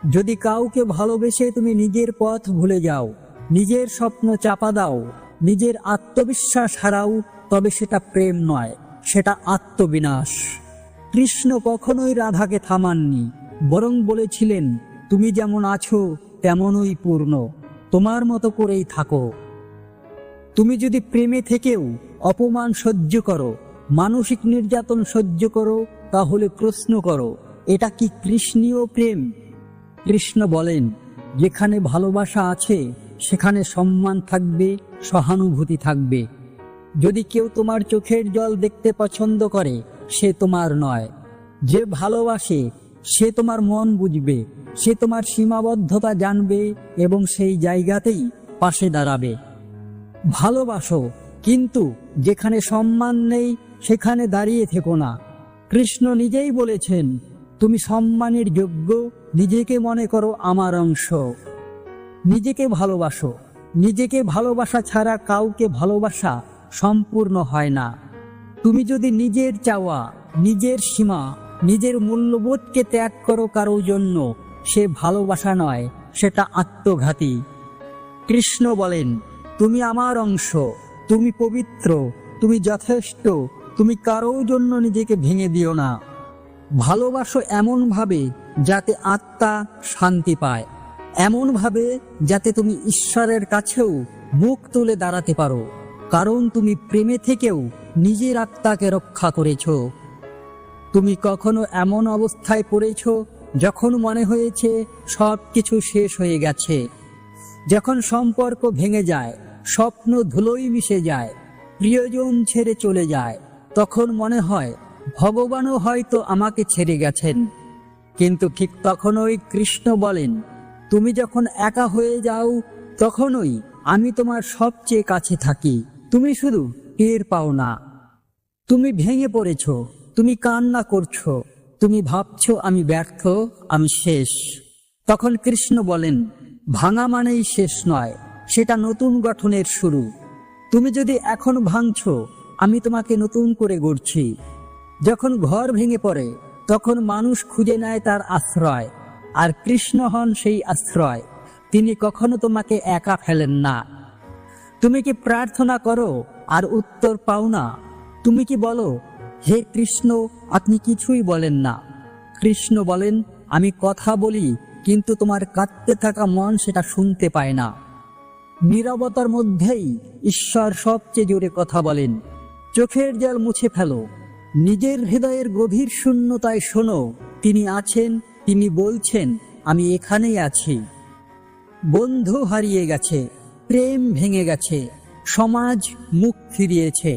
যদি কাউকে ভালোবেসে তুমি নিজের পথ ভুলে যাও, নিজের স্বপ্ন চাপা দাও, নিজের আত্মবিশ্বাস হারাও, তবে সেটা প্রেম নয়, সেটা আত্মবিনাশ। কৃষ্ণ কখনোই রাধাকে থামাননি, বরং বলেছিলেন, তুমি যেমন আছো তেমনই পূর্ণ, তোমার মতো করেই থাকো। তুমি যদি প্রেমে থেকেও অপমান সহ্য করো, মানসিক নির্যাতন সহ্য করো, তাহলে প্রশ্ন করো, এটা কি কৃষ্ণীয় প্রেম? কৃষ্ণ বলেন, যেখানে ভালোবাসা আছে সেখানে সম্মান থাকবে, সহানুভূতি থাকবে। যদি কেউ তোমার চোখের জল দেখতে পছন্দ করে, সে তোমার নয়। যে ভালোবাসে সে তোমার মন বুঝবে, সে তোমার সীমাবদ্ধতা জানবে এবং সেই জায়গাতেই পাশে দাঁড়াবে। ভালোবাসো, কিন্তু যেখানে সম্মান নেই সেখানে দাঁড়িয়ে থেকো না। কৃষ্ণ নিজেই বলেছেন, তুমি সম্মানের যোগ্য, নিজেকে মনে করো আমার অংশ। নিজেকে ভালোবাসো, নিজেকে ভালোবাসা ছাড়া কাউকে ভালোবাসা সম্পূর্ণ হয় না। তুমি যদি নিজের চাওয়া, নিজের সীমা, নিজের মূল্যবোধকে ত্যাগ করো কারোর জন্য, সে ভালোবাসা নয়, সেটা আত্মঘাতী। কৃষ্ণ বলেন, তুমি আমার অংশ, তুমি পবিত্র, তুমি যথেষ্ট, তুমি কারোর জন্য নিজেকে ভেঙে দিও না। ভালোবাসো এমনভাবে যাতে আত্মা শান্তি পায়, এমনভাবে যাতে তুমি ঈশ্বরের কাছেও মুখ তুলে দাঁড়াতে পারো, কারণ তুমি প্রেমে থেকেও নিজের আত্মাকে রক্ষা করেছ। তুমি কখনো এমন অবস্থায় পড়েছ যখন মনে হয়েছে সব কিছু শেষ হয়ে গেছে, যখন সম্পর্ক ভেঙে যায়, স্বপ্ন ধুলোয় মিশে যায়, প্রিয়জন ছেড়ে চলে যায়, তখন মনে হয় ভগবানও হয়তো আমাকে ছেড়ে গেছেন। কিন্তু ঠিক তখনই কৃষ্ণ বলেন, তুমি যখন একা হয়ে যাও তখনই আমি তোমার সবচেয়ে কাছে থাকি, তুমি শুধু টের পাও না। তুমি ভেঙে পড়েছ, তুমি কান্না করছো, তুমি ভাবছো আমি ব্যর্থ, আমি শেষ। তখন কৃষ্ণ বলেন, ভাঙা মানেই শেষ নয়, সেটা নতুন গঠনের শুরু। তুমি যদি এখন ভাঙছো, আমি তোমাকে নতুন করে গড়ছি। যখন ঘর ভেঙে পড়ে তখন মানুষ খুঁজে নেয় তার আশ্রয়, আর কৃষ্ণ হন সেই আশ্রয়। তিনি কখনো তোমাকে একা ফেলেন না। তুমি কি প্রার্থনা করো আর উত্তর পাও না? তুমি কি বলো, হে কৃষ্ণ আপনি কিছুই বলেন না? কৃষ্ণ বলেন, আমি কথা বলি, কিন্তু তোমার কাঁদতে থাকা মন সেটা শুনতে পায় না। নীরবতার মধ্যেই ঈশ্বর সবচেয়ে জোরে কথা বলেন। চোখের জল মুছে ফেলো, নিজের হৃদয়ের গভীর শূন্যতায় শোনো, তিনি আছেন, তিনি বলছেন, আমি এখানেই আছি। বন্ধু হারিয়ে গেছে, প্রেম ভেঙে গেছে, সমাজ মুখ ফিরিয়েছে।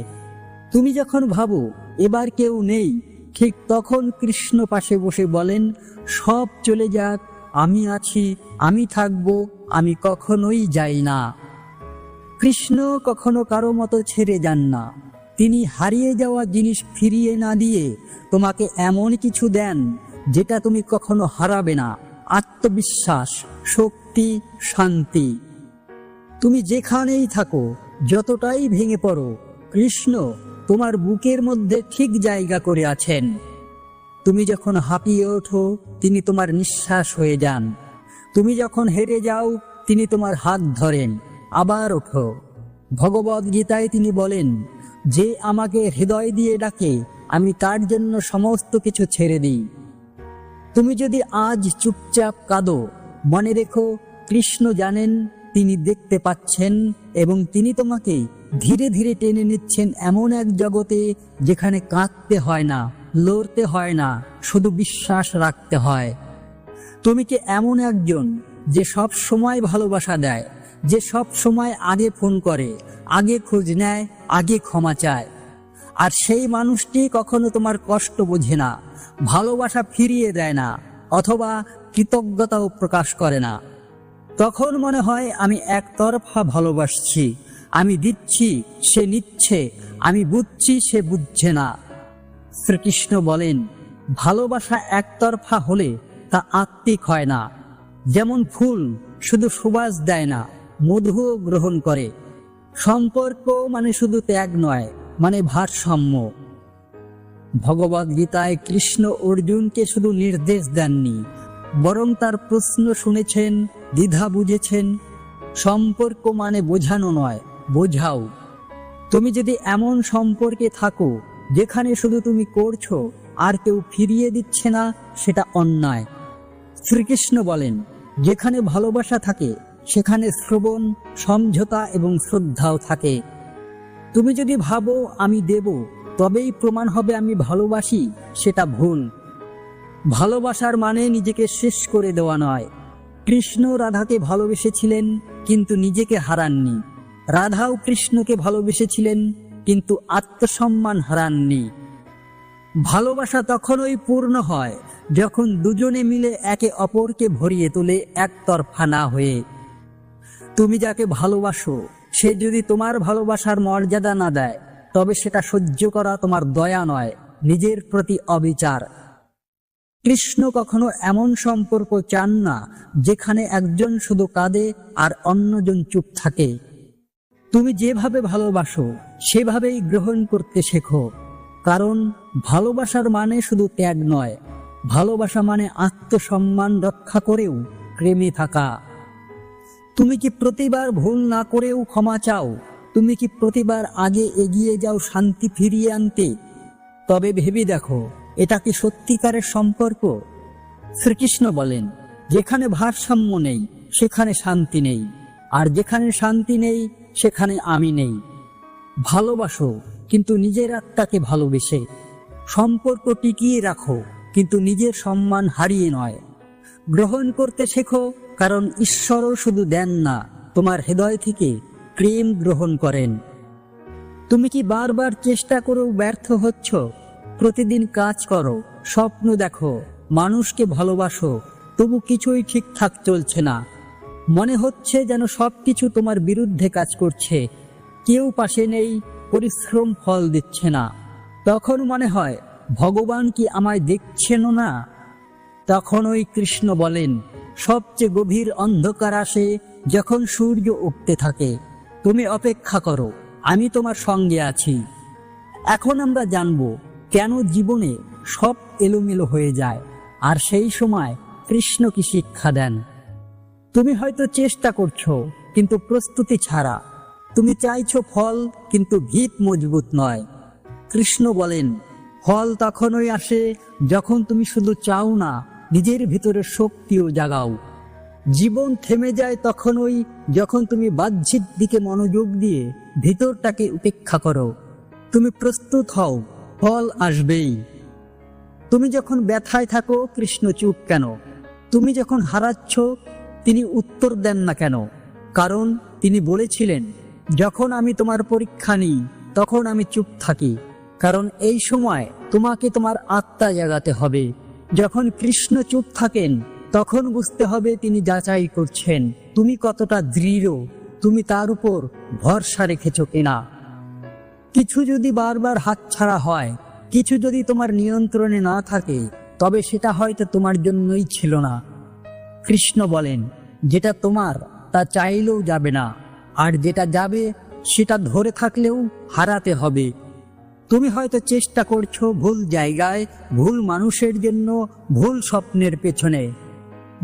তুমি যখন ভাবো এবার কেউ নেই, ঠিক তখন কৃষ্ণ পাশে বসে বলেন, সব চলে যাক, আমি আছি, আমি থাকব, আমি কখনোই যাই না। কৃষ্ণ কখনো কারো মতো ছেড়ে যান না। তিনি হারিয়ে যাওয়া জিনিস ফিরিয়ে না দিয়ে তোমাকে এমন কিছু দেন যেটা তুমি কখনো হারাবে না, আত্মবিশ্বাস, শক্তি, শান্তি। তুমি যেখানেই থাকো, যতটাই ভেঙে পড়ো, কৃষ্ণ তোমার বুকের মধ্যে ঠিক জায়গা করে আছেন। তুমি যখন হাঁপিয়ে ওঠো, তিনি তোমার নিঃশ্বাস হয়ে যান। তুমি যখন হেরে যাও, তিনি তোমার হাত ধরেন, আবার ওঠো। ভগবদ গীতায় তিনি বলেন, যে আমাকে হৃদয় দিয়ে ডাকে, আমি তার জন্য সমস্ত কিছু ছেড়ে দিই। তুমি যদি আজ চুপচাপ কাঁদো, মনে রেখো কৃষ্ণ জানেন, তিনি দেখতে পাচ্ছেন এবং তিনি তোমাকে ধীরে ধীরে টেনে নিচ্ছেন এমন এক জগতে যেখানে কাঁদতে হয় না, লড়তে হয় না, শুধু বিশ্বাস রাখতে হয়। তুমি কি এমন একজন যে সব সময় ভালোবাসা দেয়, যে সব সময় আগে ফোন করে, আগে খোঁজ নেয়, আগে ক্ষমা চায়? আর সেই মানুষটি কখনো তোমার কষ্ট বোঝে না, ভালোবাসা ফিরিয়ে দেয় না, অথবা কৃতজ্ঞতাও প্রকাশ করে না। তখন মনে হয় আমি একতরফা ভালোবাসছি, আমি দিচ্ছি, সে নিচ্ছে, আমি বুঝছি, সে বুঝছে না। শ্রীকৃষ্ণ বলেন, ভালোবাসা একতরফা হলে তা আত্মিক হয় না। যেমন ফুল শুধু সুবাস দেয় না, মধুও গ্রহণ করে। সম্পর্ক মানে শুধু ত্যাগ নয়, মানে ভারসাম্য। ভগবদ গীতায় কৃষ্ণ অর্জুনকে শুধু নির্দেশ দেননি, বরং তার প্রশ্ন শুনেছেন, দ্বিধা বুঝেছেন। সম্পর্ক মানে বোঝানো নয়, বোঝাও। তুমি যদি এমন সম্পর্কে থাকো যেখানে শুধু তুমি করছো আর কেউ ফিরিয়ে দিচ্ছে না, সেটা অন্যায়। শ্রীকৃষ্ণ বলেন, যেখানে ভালোবাসা থাকে সেখানে শ্রবণ, সমঝোতা এবং শ্রদ্ধাও থাকে। তুমি যদি ভাবো আমি দেব তবেই প্রমাণ হবে আমি ভালোবাসি, সেটা ভুল। ভালোবাসার মানে নিজেকে শেষ করে দেওয়া নয়। কৃষ্ণ রাধাকে ভালোবেসেছিলেন কিন্তু নিজেকে হারাননি। রাধাও কৃষ্ণকে ভালোবেসেছিলেন কিন্তু আত্মসম্মান হারাননি। ভালোবাসা তখনই পূর্ণ হয় যখন দুজনে মিলে একে অপরকে ভরিয়ে তোলে, একতরফা না হয়ে। তুমি যাকে ভালোবাসো সে যদি তোমার ভালোবাসার মর্যাদা না দেয়, তবে সেটা সহ্য করা তোমার দয়া নয়, নিজের প্রতি অবিচার। কৃষ্ণ কখনো এমন সম্পর্ক চান না যেখানে একজন শুধু কাঁদে আর অন্যজন চুপ থাকে। তুমি যেভাবে ভালোবাসো সেভাবেই গ্রহণ করতে শেখো, কারণ ভালোবাসার মানে শুধু ত্যাগ নয়, ভালোবাসা মানে আত্মসম্মান রক্ষা করেও প্রেমে থাকা। তুমি কি প্রতিবার ভুল না করেও ক্ষমা চাও? তুমি কি প্রতিবার আগে এগিয়ে যাও শান্তি ফিরিয়ে আনতে? তবে ভেবে দেখো, এটা কি সত্যিকারের সম্পর্ক? শ্রীকৃষ্ণ বলেন, যেখানে ভারসাম্য নেই সেখানে শান্তি নেই, আর যেখানে শান্তি নেই সেখানে আমি নেই। ভালোবাসো কিন্তু নিজের আত্মাকে ভালোবেসে। সম্পর্ক টিকিয়ে রাখো কিন্তু নিজের সম্মান হারিয়ে নয়। গ্রহণ করতে শেখো, কারণ ঈশ্বরও শুধু দেন না, তোমার হৃদয় থেকে প্রেম গ্রহণ করেন। তুমি কি বারবার চেষ্টা করেও ব্যর্থ হচ্ছ? প্রতিদিন কাজ করো, স্বপ্ন দেখো, মানুষকে ভালোবাসো, তবু কিছুই ঠিকঠাক চলছে না। মনে হচ্ছে যেন সবকিছু তোমার বিরুদ্ধে কাজ করছে, কেউ পাশে নেই, পরিশ্রম ফল দিচ্ছে না। তখন মনে হয় ভগবান কি আমায় দেখছেন না? তখন ওই কৃষ্ণ বলেন, সবচেয়ে গভীর অন্ধকার আসে যখন সূর্য উঠতে থাকে। তুমি অপেক্ষা করো, আমি তোমার সঙ্গে আছি। এখন আমরা জানব কেন জীবনে সব এলোমেলো হয়ে যায়, আর সেই সময় কৃষ্ণ কি শিক্ষা দেন। তুমি হয়তো চেষ্টা করছো কিন্তু প্রস্তুতি ছাড়া। তুমি চাইছো ফল কিন্তু ভিত মজবুত নয়। কৃষ্ণ বলেন, ফল তখনই আসে যখন তুমি শুধু চাও না, নিজের ভিতরে শক্তিও জাগাও। জীবন থেমে যায় তখনই যখন তুমি বাহ্যিক দিকে মনোযোগ দিয়ে ভিতরটাকে উপেক্ষা করো। তুমি প্রস্তুত হও, ফল আসবেই। তুমি যখন ব্যথায় থাকো, কৃষ্ণ চুপ কেন? তুমি যখন হারাচ্ছ, তিনি উত্তর দেন না কেন? কারণ তিনি বলেছিলেন, যখন আমি তোমার পরীক্ষা নিই তখন আমি চুপ থাকি, কারণ এই সময় তোমাকে তোমার আত্মা জাগাতে হবে। যখন কৃষ্ণ চুপ থাকেন তখন বুঝতে হবে তিনি যাচাই করছেন তুমি কতটা দৃঢ়, তুমি তার উপর ভরসা রেখেছ কিনা। কিছু যদি বারবার হাতছাড়া হয়, কিছু যদি তোমার নিয়ন্ত্রণে না থাকে, তবে সেটা হয়তো তোমার জন্যই ছিল না। কৃষ্ণ বলেন, যেটা তোমার তা চাইলেও যাবে না, আর যেটা যাবে সেটা ধরে থাকলেও হারাতে হবে। তুমি হয়তো চেষ্টা করছো ভুল জায়গায়, ভুল মানুষের জন্য, ভুল স্বপ্নের পেছনে।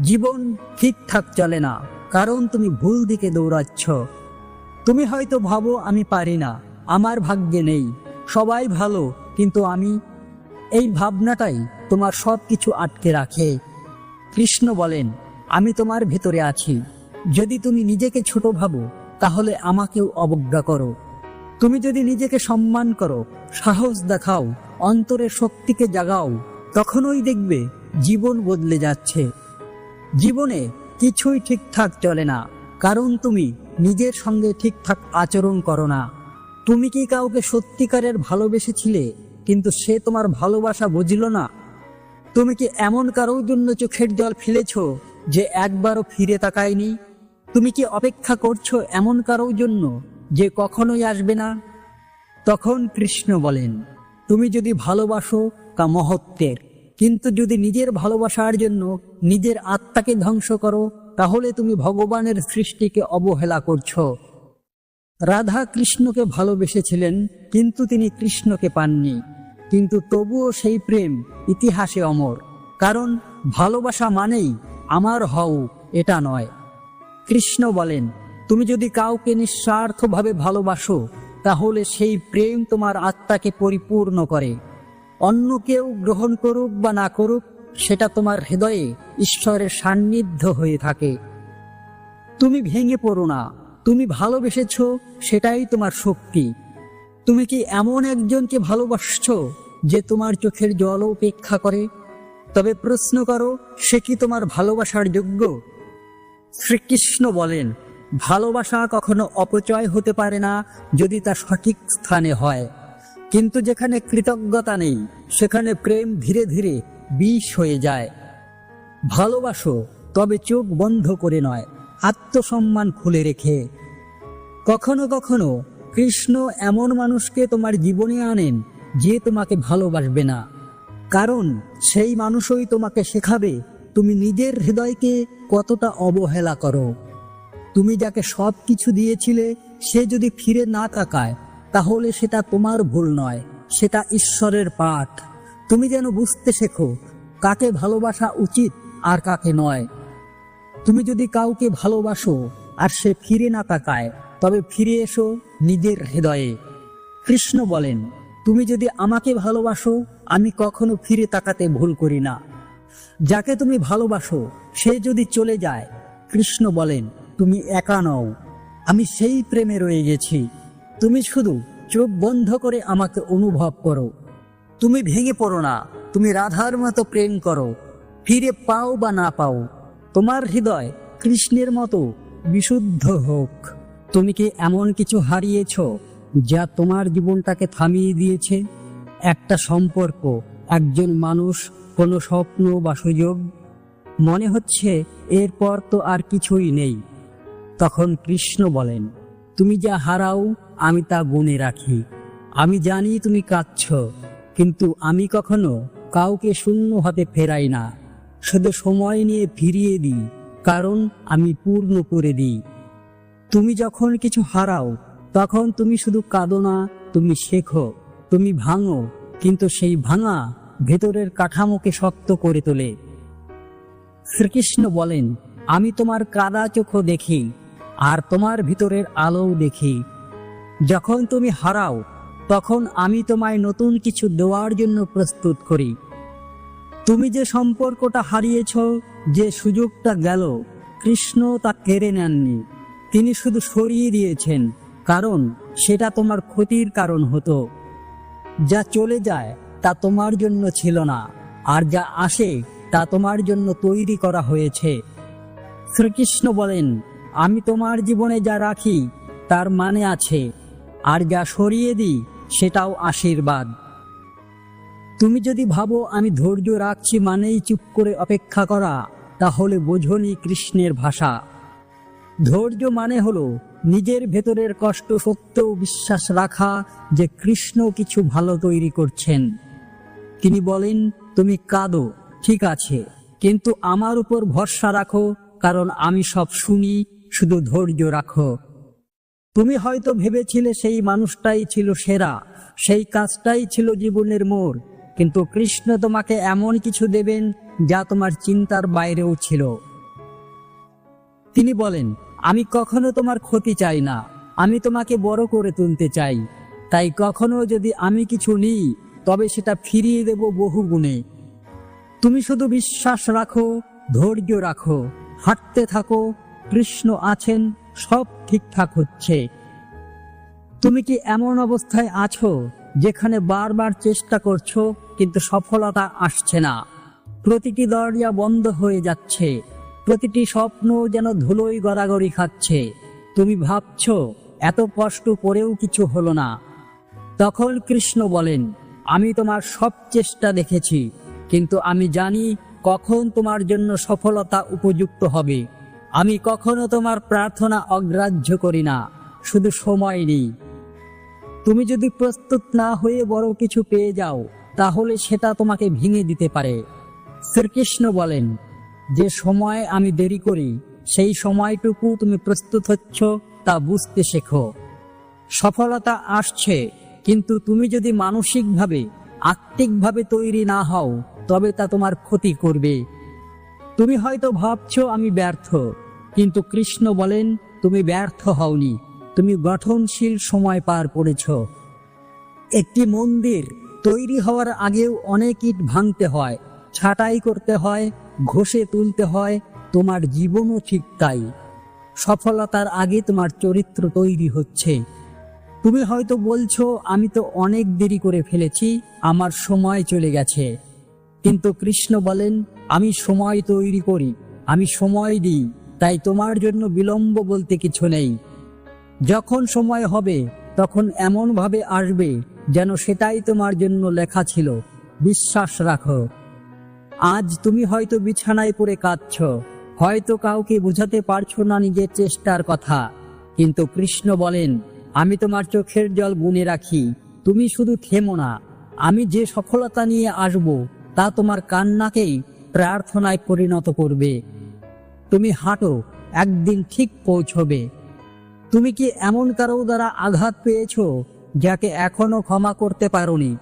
জীবন ঠিকঠাক চলে না কারণ তুমি ভুল দিকে দৌড়াচ্ছ। তুমি হয়তো ভাবো আমি পারি না, আমার ভাগ্যে নেই, সবাই ভালো কিন্তু আমি। এই ভাবনাটাই তোমার সব কিছু আটকে রাখে। কৃষ্ণ বলেন, আমি তোমার ভেতরে আছি। যদি তুমি নিজেকে ছোট ভাবো তাহলে আমাকেও অবজ্ঞা করো। তুমি যদি নিজেকে সম্মান করো, সাহস দেখাও, অন্তরের শক্তিকে জাগাও, তখনই দেখবে জীবন বদলে যাচ্ছে। জীবনে কিছুই ঠিকঠাক চলে না, কারণ তুমি নিজের সঙ্গে ঠিকঠাক আচরণ করো না। তুমি কি কাউকে সত্যিকারের ভালোবেসেছিলে কিন্তু সে তোমার ভালোবাসা বুঝল না? তুমি কি এমন কারোর জন্য চোখের জল ফেলেছো যে একবারও ফিরে তাকায়নি? তুমি কি অপেক্ষা করছো এমন কারোর জন্য যে কখনোই আসবে না? তখন কৃষ্ণ বলেন, তুমি যদি ভালোবাসো তা মহত্বের, কিন্তু যদি নিজের ভালোবাসার জন্য নিজের আত্মাকে ধ্বংস করো তাহলে তুমি ভগবানের সৃষ্টিকে অবহেলা করছো। রাধা কৃষ্ণকে ভালোবেসেছিলেন কিন্তু তিনি কৃষ্ণকে পাননি, কিন্তু তবুও সেই প্রেম ইতিহাসে অমর, কারণ ভালোবাসা মানেই আমার হও এটা নয়। কৃষ্ণ বলেন, তুমি যদি কাউকে নিঃস্বার্থভাবে ভালোবাসো তাহলে সেই প্রেম তোমার আত্মাকে পরিপূর্ণ করে। অন্য কেউ গ্রহণ করুক বা না করুক, সেটা তোমার হৃদয়ে ঈশ্বরের সান্নিধ্য হয়ে থাকে। তুমি ভেঙে পড়ো না, তুমি ভালোবেসেছো, সেটাই তোমার শক্তি। তুমি কি এমন একজনকে ভালোবাসছো যে তোমার চোখের জল উপেক্ষা করে? তবে প্রশ্ন করো, সে কি তোমার ভালোবাসার যোগ্য? শ্রীকৃষ্ণ বলেন, ভালোবাসা কখনো অপচয় হতে পারে না যদি তা সঠিক স্থানে হয়, কিন্তু যেখানে কৃতজ্ঞতা নেই সেখানে প্রেম ধীরে ধীরে বিষ হয়ে যায়। ভালোবাসো, তবে চোখ বন্ধ করে নয়, আত্মসম্মান খুলে রেখে। কখনো কখনো কৃষ্ণ এমন মানুষকে তোমার জীবনে আনেন যে তোমাকে ভালোবাসবে না, কারণ সেই মানুষই তোমাকে শেখাবে তুমি নিজের হৃদয়কে কতটা অবহেলা করো। তুমি যাকে সব কিছু দিয়েছিলে সে যদি ফিরে না তাকায় তাহলে সেটা তোমার ভুল নয়, সেটা ঈশ্বরের পাঠ। তুমি যেন বুঝতে শেখো কাকে ভালোবাসা উচিত আর কাকে নয়। তুমি যদি কাউকে ভালোবাসো আর সে ফিরে না তাকায়, তবে ফিরে এসো নিজের হৃদয়ে। কৃষ্ণ বলেন, তুমি যদি আমাকে ভালোবাসো আমি কখনো ফিরে তাকাতে ভুল করি না। যাকে তুমি ভালোবাসো সে যদি চলে যায়, কৃষ্ণ বলেন, তুমি একা নও, আমি সেই প্রেমে রয়ে গেছি। তুমি শুধু চোখ বন্ধ করে আমাকে অনুভব করো। তুমি ভেঙে পড়ো না, তুমি রাধার মতো প্রেম করো। ফিরে পাও বা না পাও, তোমার হৃদয় কৃষ্ণের মতো বিশুদ্ধ হোক। তুমি কি এমন কিছু হারিয়েছো যা তোমার জীবনটাকে থামিয়ে দিয়েছে? একটা সম্পর্ক, একজন মানুষ, কোনো স্বপ্ন বা সুযোগ? মনে হচ্ছে এরপর তো আর কিছুই নেই। তখন কৃষ্ণ বলেন, তুমি যা হারাও আমি তা গুণে রাখি। আমি জানি তুমি কাঁদছ, কিন্তু আমি কখনো কাউকে শূন্য হাতে ফেরাই না, শুধু সময় নিয়ে ফিরিয়ে দিই, কারণ আমি পূর্ণ করে দিই। তুমি যখন কিছু হারাও তখন তুমি শুধু কাঁদো না, তুমি শেখো, তুমি ভাঙো, কিন্তু সেই ভাঙা ভেতরের কাঠামোকে শক্ত করে তোলে। শ্রীকৃষ্ণ বলেন, আমি তোমার কাদা চোখও দেখি আর তোমার ভিতরের আলোও দেখি। যখন তুমি হারাও তখন আমি তোমায় নতুন কিছু দেওয়ার জন্য প্রস্তুত করি। তুমি যে সম্পর্কটা হারিয়েছ, যে সুযোগটা গেল, কৃষ্ণ তা কেড়ে নেননি, তিনি শুধু সরিয়ে দিয়েছেন, কারণ সেটা তোমার ক্ষতির কারণ হতো। যা চলে যায় তা তোমার জন্য ছিল না, আর যা আসে তা তোমার জন্য তৈরি করা হয়েছে। শ্রীকৃষ্ণ বলেন, আমি তোমার জীবনে যা রাখি তার মানে আছে, আর যা সরিয়ে দিই সেটাও আশীর্বাদ। তুমি যদি ভাবো আমি ধৈর্য রাখছি মানেই চুপ করে অপেক্ষা করা, তাহলে বোঝনি কৃষ্ণের ভাষা। ধৈর্য মানে হলো নিজের ভেতরের কষ্ট সত্ত্বেও বিশ্বাস রাখা যে কৃষ্ণ কিছু ভালো তৈরি করছেন। তিনি বলেন, তুমি কাঁদো, ঠিক আছে, কিন্তু আমার উপর ভরসা রাখো, কারণ আমি সব শুনি, শুধু ধৈর্য রাখো। তুমি হয়তো ভেবেছিলে সেই মানুষটাই ছিল সেরা, সেই কাজটাই ছিল জীবনের মোড়, কিন্তু কৃষ্ণ তোমাকে এমন কিছু দেবেন যা তোমার চিন্তার বাইরেও ছিল। তিনি বলেন, আমি কখনো তোমার ক্ষতি চাই না, আমি তোমাকে বড় করে তুলতে চাই। তাই কখনো যদি আমি কিছু নিই তবে সেটা ফিরিয়ে দেব বহু গুণে। তুমি শুধু বিশ্বাস রাখো, ধৈর্য রাখো, হাঁটতে থাকো, কৃষ্ণ আছেন, সব ঠিকঠাক হচ্ছে। তুমি কি এমন অবস্থায় আছো যেখানে বারবার চেষ্টা করছো কিন্তু সফলতা আসছে না? প্রতিটি দরজা বন্ধ হয়ে যাচ্ছে, প্রতিটি স্বপ্ন যেন ধুলোয় গড়াগড়ি খাচ্ছে। তুমি ভাবছো এত কষ্ট করেও কিছু হলো না। তখন কৃষ্ণ বলেন, আমি তোমার সব চেষ্টা দেখেছি, কিন্তু আমি জানি কখন তোমার জন্য সফলতা উপযুক্ত হবে। আমি কখনো তোমার প্রার্থনা অগ্রাহ্য করি না, শুধু সময় নেই। তুমি যদি প্রস্তুত না হয়ে বড় কিছু পেয়ে যাও, তাহলে সেটা তোমাকে ভেঙে দিতে পারে। শ্রীকৃষ্ণ বলেন, যে সময় আমি দেরি করি, সেই সময়টুকু তুমি প্রস্তুত হচ্ছ তা বুঝতে শেখো। সফলতা আসছে, কিন্তু তুমি যদি মানসিকভাবে, আত্মিকভাবে তৈরি না হও, তবে তা তোমার ক্ষতি করবে। তুমি হয়তো ভাবছো আমি ব্যর্থ, কিন্তু কৃষ্ণ বলেন তুমি ব্যর্থ হওনি, তুমি গঠনশীল সময় পার করেছ। একটি মন্দির তৈরি হওয়ার আগেও অনেক ইট ভাঙতে হয়, ছাঁটাই করতে হয়, ঘষে তুলতে হয়। তোমার জীবনও ঠিক তাই। সফলতার আগে তোমার চরিত্র তৈরি হচ্ছে। তুমি হয়তো বলছো আমি তো অনেক দেরি করে ফেলেছি, আমার সময় চলে গেছে। কিন্তু কৃষ্ণ বলেন, আমি সময় তৈরি করি, আমি সময় দিই, তাই তোমার জন্য বিলম্ব বলতে কিছু নেই। যখন সময় হবে তখন এমনভাবে আসবে যেন সেটাই তোমার জন্য লেখা ছিল। বিশ্বাস রাখো। আজ তুমি হয়তো বিছানায় পড়ে কাঁদছ, হয়তো কাউকে বোঝাতে পারছো না নিজের চেষ্টার কথা, কিন্তু কৃষ্ণ বলেন, আমি তোমার চোখের জল গুনে রাখি, তুমি শুধু থেমো না। আমি যে সফলতা নিয়ে আসব তা তোমার কান্নাকেই প্রার্থনায় পরিণত করবে। তুমি হাঁটো, একদিন ঠিক পৌঁছবে। তুমি কি এমন কারো দ্বারা আঘাত পেয়েছো যাকে এখনো ক্ষমা করতে পারোনি?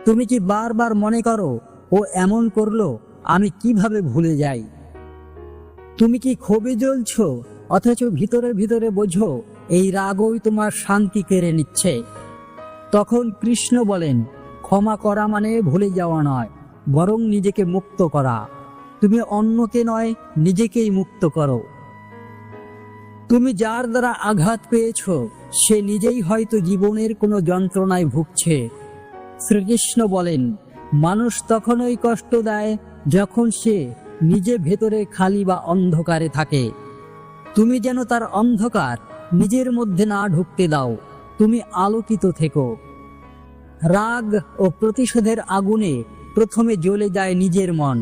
তুমি কি বারবার মনে করো ও এমন করলো, আমি কিভাবে ভুলে যাই? তুমি কি ক্ষোভে জ্বলছো, অথচ ভিতরে ভিতরে বোঝো এই রাগই তোমার শান্তি কেড়ে নিচ্ছে? তখন কৃষ্ণ বলেন, ক্ষমা করা মানে ভুলে যাওয়া নয়, বরং নিজেকে মুক্ত করা। তুমি অন্যকে নয়, নিজেকেই মুক্ত করো। তুমি যার দ্বারা আঘাত পেয়েছো সে নিজেই হয়তো জীবনের কোনো যন্ত্রণায় ভুগছে। শ্রীকৃষ্ণ বলেন, মানুষ তখনই কষ্ট দেয় যখন সে নিজে ভেতরে খালি বা অন্ধকারে থাকে। তুমি যেন তার অন্ধকার নিজের মধ্যে না ঢুকতে দাও, তুমি আলোকিত থেকো। রাগ ও প্রতিশোধের আগুনে প্রথমে জ্বলে যায় নিজের মন।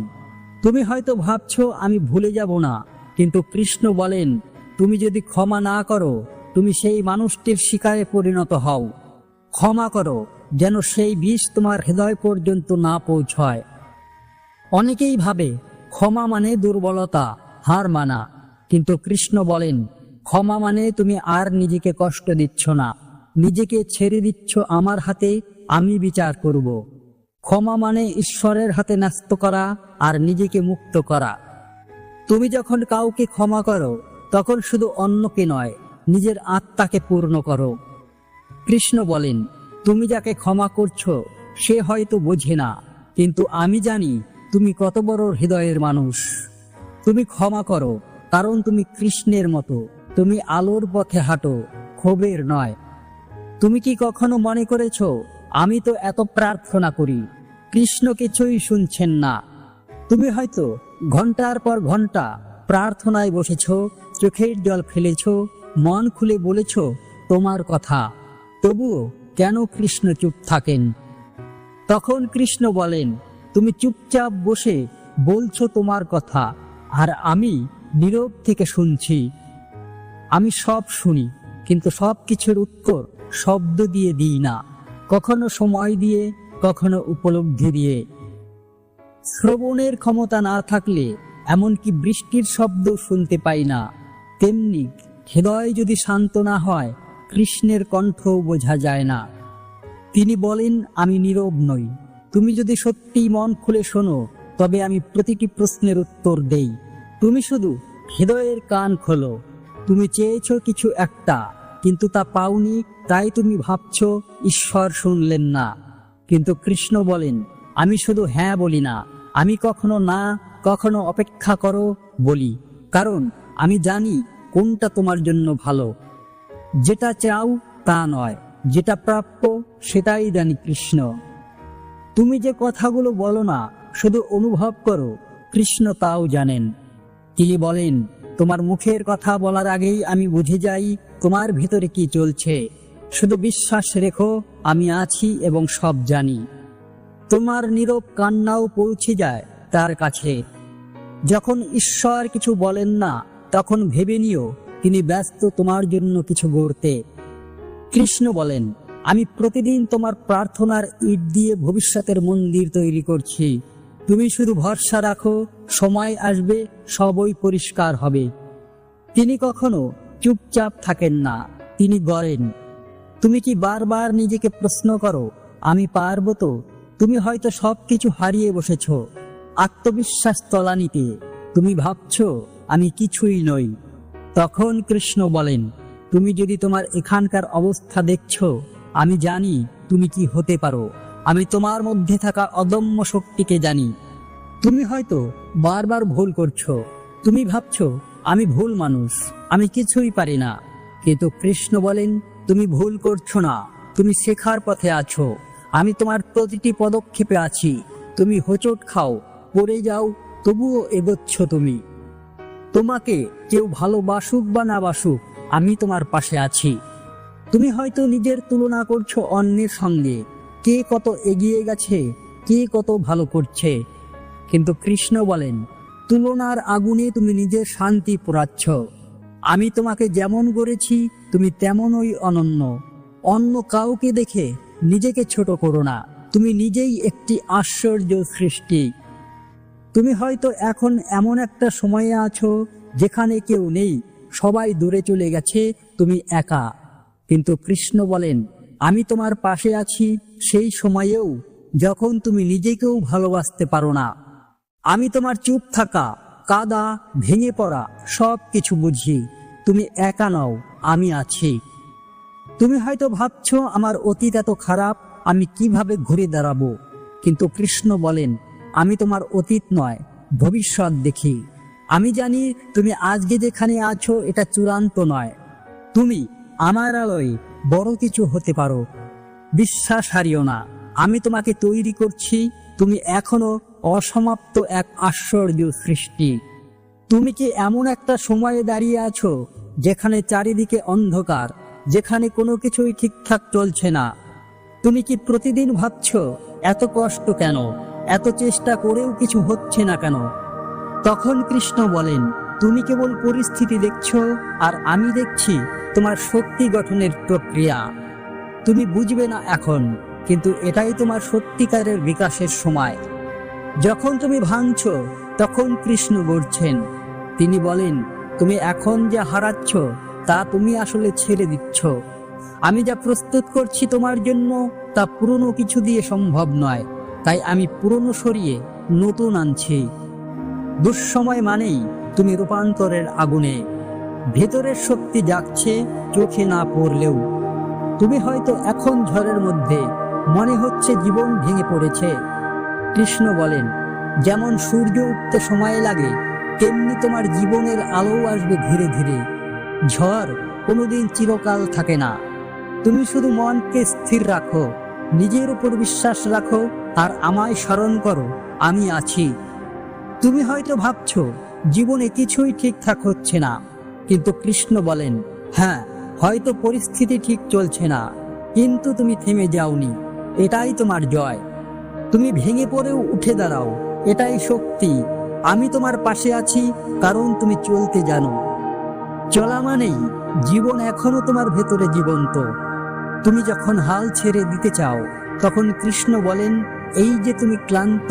তুমি হয়তো ভাবছো আমি ভুলে যাব না, কিন্তু কৃষ্ণ বলেন, তুমি যদি ক্ষমা না করো, তুমি সেই মানুষটির শিকারে পরিণত হও। ক্ষমা করো, যেন সেই বিষ তোমার হৃদয় পর্যন্ত না পৌঁছয়। অনেকেই ভাবে ক্ষমা মানে দুর্বলতা, হার মানা, কিন্তু কৃষ্ণ বলেন, ক্ষমা মানে তুমি আর নিজেকে কষ্ট দিচ্ছ না, নিজেকে ছেড়ে দিচ্ছ আমার হাতে, আমি বিচার করব। ক্ষমা মানে ঈশ্বরের হাতে ন্যস্ত করা আর নিজেকে মুক্ত করা। তুমি যখন কাউকে ক্ষমা করো, তখন শুধু অন্যকে নয়, নিজের আত্মাকে পূর্ণ করো। কৃষ্ণ বলেন, তুমি যাকে ক্ষমা করছো সে হয়তো বোঝে না, কিন্তু আমি জানি তুমি কত বড় হৃদয়ের মানুষ। তুমি ক্ষমা করো, কারণ তুমি কৃষ্ণের মতো, তুমি আলোর পথে হাঁটো, ক্ষোভের নয়। তুমি কি কখনো মনে করেছো আমি তো এত প্রার্থনা করি, কৃষ্ণ কিছুই শুনছেন না? তুমি হয়তো ঘন্টার পর ঘন্টা প্রার্থনায় বসেছ, চোখের জল ফেলেছ, মন খুলে বলেছ তোমার কথা, তবুও কেন কৃষ্ণ চুপ থাকেন? তখন কৃষ্ণ বলেন, তুমি চুপচাপ বসে বলছো তোমার কথা, আর আমি নীরব থেকে শুনছি। আমি সব শুনি, কিন্তু সব কিছুর উত্তর শব্দ দিয়ে দিই না, কখনো সময় দিয়ে, কখনো উপলব্ধি দিয়ে। শ্রবণের ক্ষমতা না থাকলে এমনকি বৃষ্টির শব্দ শুনতে পাই না, তেমনি হৃদয় যদি শান্ত না হয়, কৃষ্ণের কণ্ঠও বোঝা যায় না। তিনি বলেন, আমি নীরব নই। তুমি যদি সত্যিই মন খুলে শোনো, তবে আমি প্রতিটি প্রশ্নের উত্তর দেই। তুমি শুধু হৃদয়ের কান খোলো। তুমি চেয়েছো কিছু একটা, কিন্তু তা পাওনি, তাই তুমি ভাবছো ঈশ্বর শুনলেন না। কিন্তু কৃষ্ণ বলেন, আমি শুধু হ্যাঁ বলি না, আমি কখনো না, কখনো অপেক্ষা করো বলি, কারণ আমি জানি কোনটা তোমার জন্য ভালো। যেটা চাও তা নয়, যেটা প্রাপ্য সেটাই জানি কৃষ্ণ। তুমি যে কথাগুলো বলো না, শুধু অনুভব করো, কৃষ্ণ তাও জানেন। তিনি বলেন, তোমার মুখের কথা বলার আগেই আমি বুঝে যাই তোমার ভিতরে কি চলছে। শুধু বিশ্বাস রেখো, আমি আছি এবং সব জানি। তোমার নীরব কান্নাও পৌঁছে যায় তার কাছে। যখন ঈশ্বর কিছু বলেন না, তখন ভেবে নিও তিনি ব্যস্ত তোমার জন্য কিছু গড়তে। কৃষ্ণ বলেন, আমি প্রতিদিন তোমার প্রার্থনার ইট দিয়ে ভবিষ্যতের মন্দির তৈরি করছি। তুমি শুধু ভরসা রাখো, সময় আসবে, সবই পরিষ্কার হবে। তিনি কখনো চুপচাপ থাকেন না, তিনি গড়েন। তুমি কি বারবার নিজেকে প্রশ্ন করো, আমি পারবো তো? তুমি হয়তো সবকিছু হারিয়ে বসেছ আত্মবিশ্বাস তলানিতে। তুমি ভাবছো আমি কিছুই নই। তখন কৃষ্ণ বলেন, তুমি যদি তোমার এখানকার অবস্থা দেখছো, আমি জানি তুমি কি হতে পারো। আমি তোমার মধ্যে থাকা অদম্য শক্তিকে জানি। তুমি হয়তো বারবার ভুল করছো। তুমি ভাবছো আমি ভুল মানুষ, আমি কিছুই পারি না। কিন্তু কৃষ্ণ বলেন, তুমি ভুল করছো না, তুমি শেখার পথে আছো। আমি তোমার প্রতিটি পদক্ষেপে আছি। তুমি হোঁচট খাও, পড়ে যাও, তবুও এগোচ্ছ তুমি। তোমাকে কেউ ভালোবাসুক বা না বাসুক, আমি তোমার পাশে আছি। তুমি হয়তো নিজের তুলনা করছো অন্যের সঙ্গে, কে কত এগিয়ে গেছে, কে কত ভালো করছে। কিন্তু কৃষ্ণ বলেন, তুলনার আগুনে তুমি নিজের শান্তি পোড়াচ্ছ। আমি তোমাকে যেমন গড়েছি তুমি তেমনই অনন্য। অন্য কাউকে দেখে নিজেকে ছোট করো না, তুমি নিজেই একটি আশ্চর্য সৃষ্টি। তুমি হয়তো এখন এমন একটা সময়ে আছো যেখানে কেউ নেই, সবাই দূরে চলে গেছে, তুমি একা। কিন্তু কৃষ্ণ বলেন, আমি তোমার পাশে আছি সেই সময়েও, যখন তুমি নিজেকেও ভালোবাসতে পারো না। আমি তোমার চুপ থাকা, কাঁদা, ভেঙে পড়া সব কিছু বুঝি। তুমি একা নও, আমি আছি। তুমি হয়তো ভাবছো আমার অতীত এত খারাপ, আমি কিভাবে ঘুরে দাঁড়াবো। কিন্তু কৃষ্ণ বলেন, আমি তোমার অতীত নয়, ভবিষ্যৎ দেখি। আমি জানি তুমি আজকে যেখানে আছো এটা চূড়ান্ত নয়। তুমি আমার আলোয় বড় কিছু হতে পারো। বিশ্বাস হারিও না, আমি তোমাকে তৈরি করছি। তুমি এখনো অসমাপ্ত এক আশ্চর্য সৃষ্টি। তুমি কি এমন একটা সময়ে দাঁড়িয়ে আছো যেখানে চারিদিকে অন্ধকার, যেখানে কোনো কিছুই ঠিকঠাক চলছে না? তুমি কি প্রতিদিন ভাবছো এত কষ্ট কেন, এত চেষ্টা করেও কিছু হচ্ছে না কেন? তখন কৃষ্ণ বলেন, তুমি কেবল পরিস্থিতি দেখছো, আর আমি দেখছি তোমার শক্তি গঠনের প্রক্রিয়া। তুমি বুঝবে না এখন, কিন্তু এটাই তোমার সত্যিকারের বিকাশের সময়। যখন তুমি ভাঙছো, তখন কৃষ্ণ গড়ছেন। তিনি বলেন, তুমি এখন যা হারাচ্ছ তা তুমি আসলে ছেড়ে দিচ্ছ। আমি যা প্রস্তুত করছি তোমার জন্য তা পুরনো কিছু দিয়ে সম্ভব নয়, তাই আমি পুরনো সরিয়ে নতুন আনছি। দুঃসময় মানেই তুমি রূপান্তরের আগুনে। ভেতরের শক্তি জাগছে চোখে না পড়লেও। তুমি হয়তো এখন ঝড়ের মধ্যে, মনে হচ্ছে জীবন ভেঙে পড়েছে। কৃষ্ণ বলেন, যেমন সূর্য উঠতে সময় লাগে, তেমনি তোমার জীবনের আলো আসবে ধীরে ধীরে। ঝড় কোনোদিন চিরকাল থাকে না। তুমি শুধু মনকে স্থির রাখো, নিজের উপর বিশ্বাস রাখো, আর আমায় স্মরণ করো, আমি আছি। তুমি হয়তো ভাবছো জীবনে কিছুই ঠিকঠাক হচ্ছে না, কিন্তু কৃষ্ণ বলেন, হ্যাঁ, হয়তো পরিস্থিতি ঠিক চলছে না, কিন্তু তুমি থেমে যাওনি, এটাই তোমার জয়। তুমি ভেঙে পড়েও উঠে দাঁড়াও, এটাই শক্তি। আমি তোমার পাশে আছি, কারণ তুমি চলতে জানো। চলা মানেই জীবন এখনো তোমার ভেতরে জীবন্ত। তুমি যখন হাল ছেড়ে দিতে চাও, তখন কৃষ্ণ বলেন, এই যে তুমি ক্লান্ত,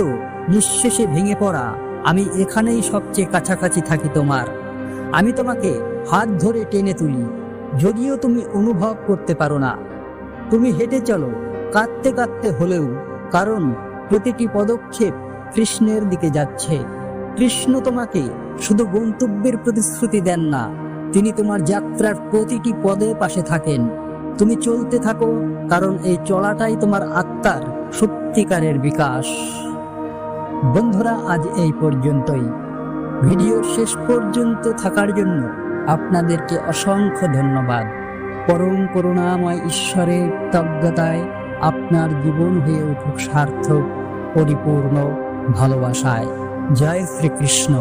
নিঃশেষে ভেঙে পড়া, আমি এখানেই সবচেয়ে কাছাকাছি থাকি তোমার। আমি তোমাকে হাত ধরে টেনে তুলি, যদিও তুমি অনুভব করতে পারো না। তুমি হেঁটে চলো, কাঁদতে কাঁদতে হলেও, কারণ প্রতিটি পদক্ষেপ কৃষ্ণের দিকে যাচ্ছে। কৃষ্ণ তোমাকে শুধু গন্তব্যের প্রতিশ্রুতি দেন না, তিনি তোমার যাত্রার প্রতিটি পদে পাশে থাকেন। তুমি চলতে থাকো, কারণ এই চলাটাই তোমার আত্মার সত্যিকারের বিকাশ। বন্ধুরা, আজ এই পর্যন্তই। ভিডিও শেষ পর্যন্ত থাকার জন্য আপনাদেরকে অসংখ্য ধন্যবাদ। পরম করুণাময় ঈশ্বরের কৃতজ্ঞতায় আপনার জীবন হয়ে উঠুক সার্থক, পরিপূর্ণ ভালোবাসায়। জয় শ্রীকৃষ্ণ।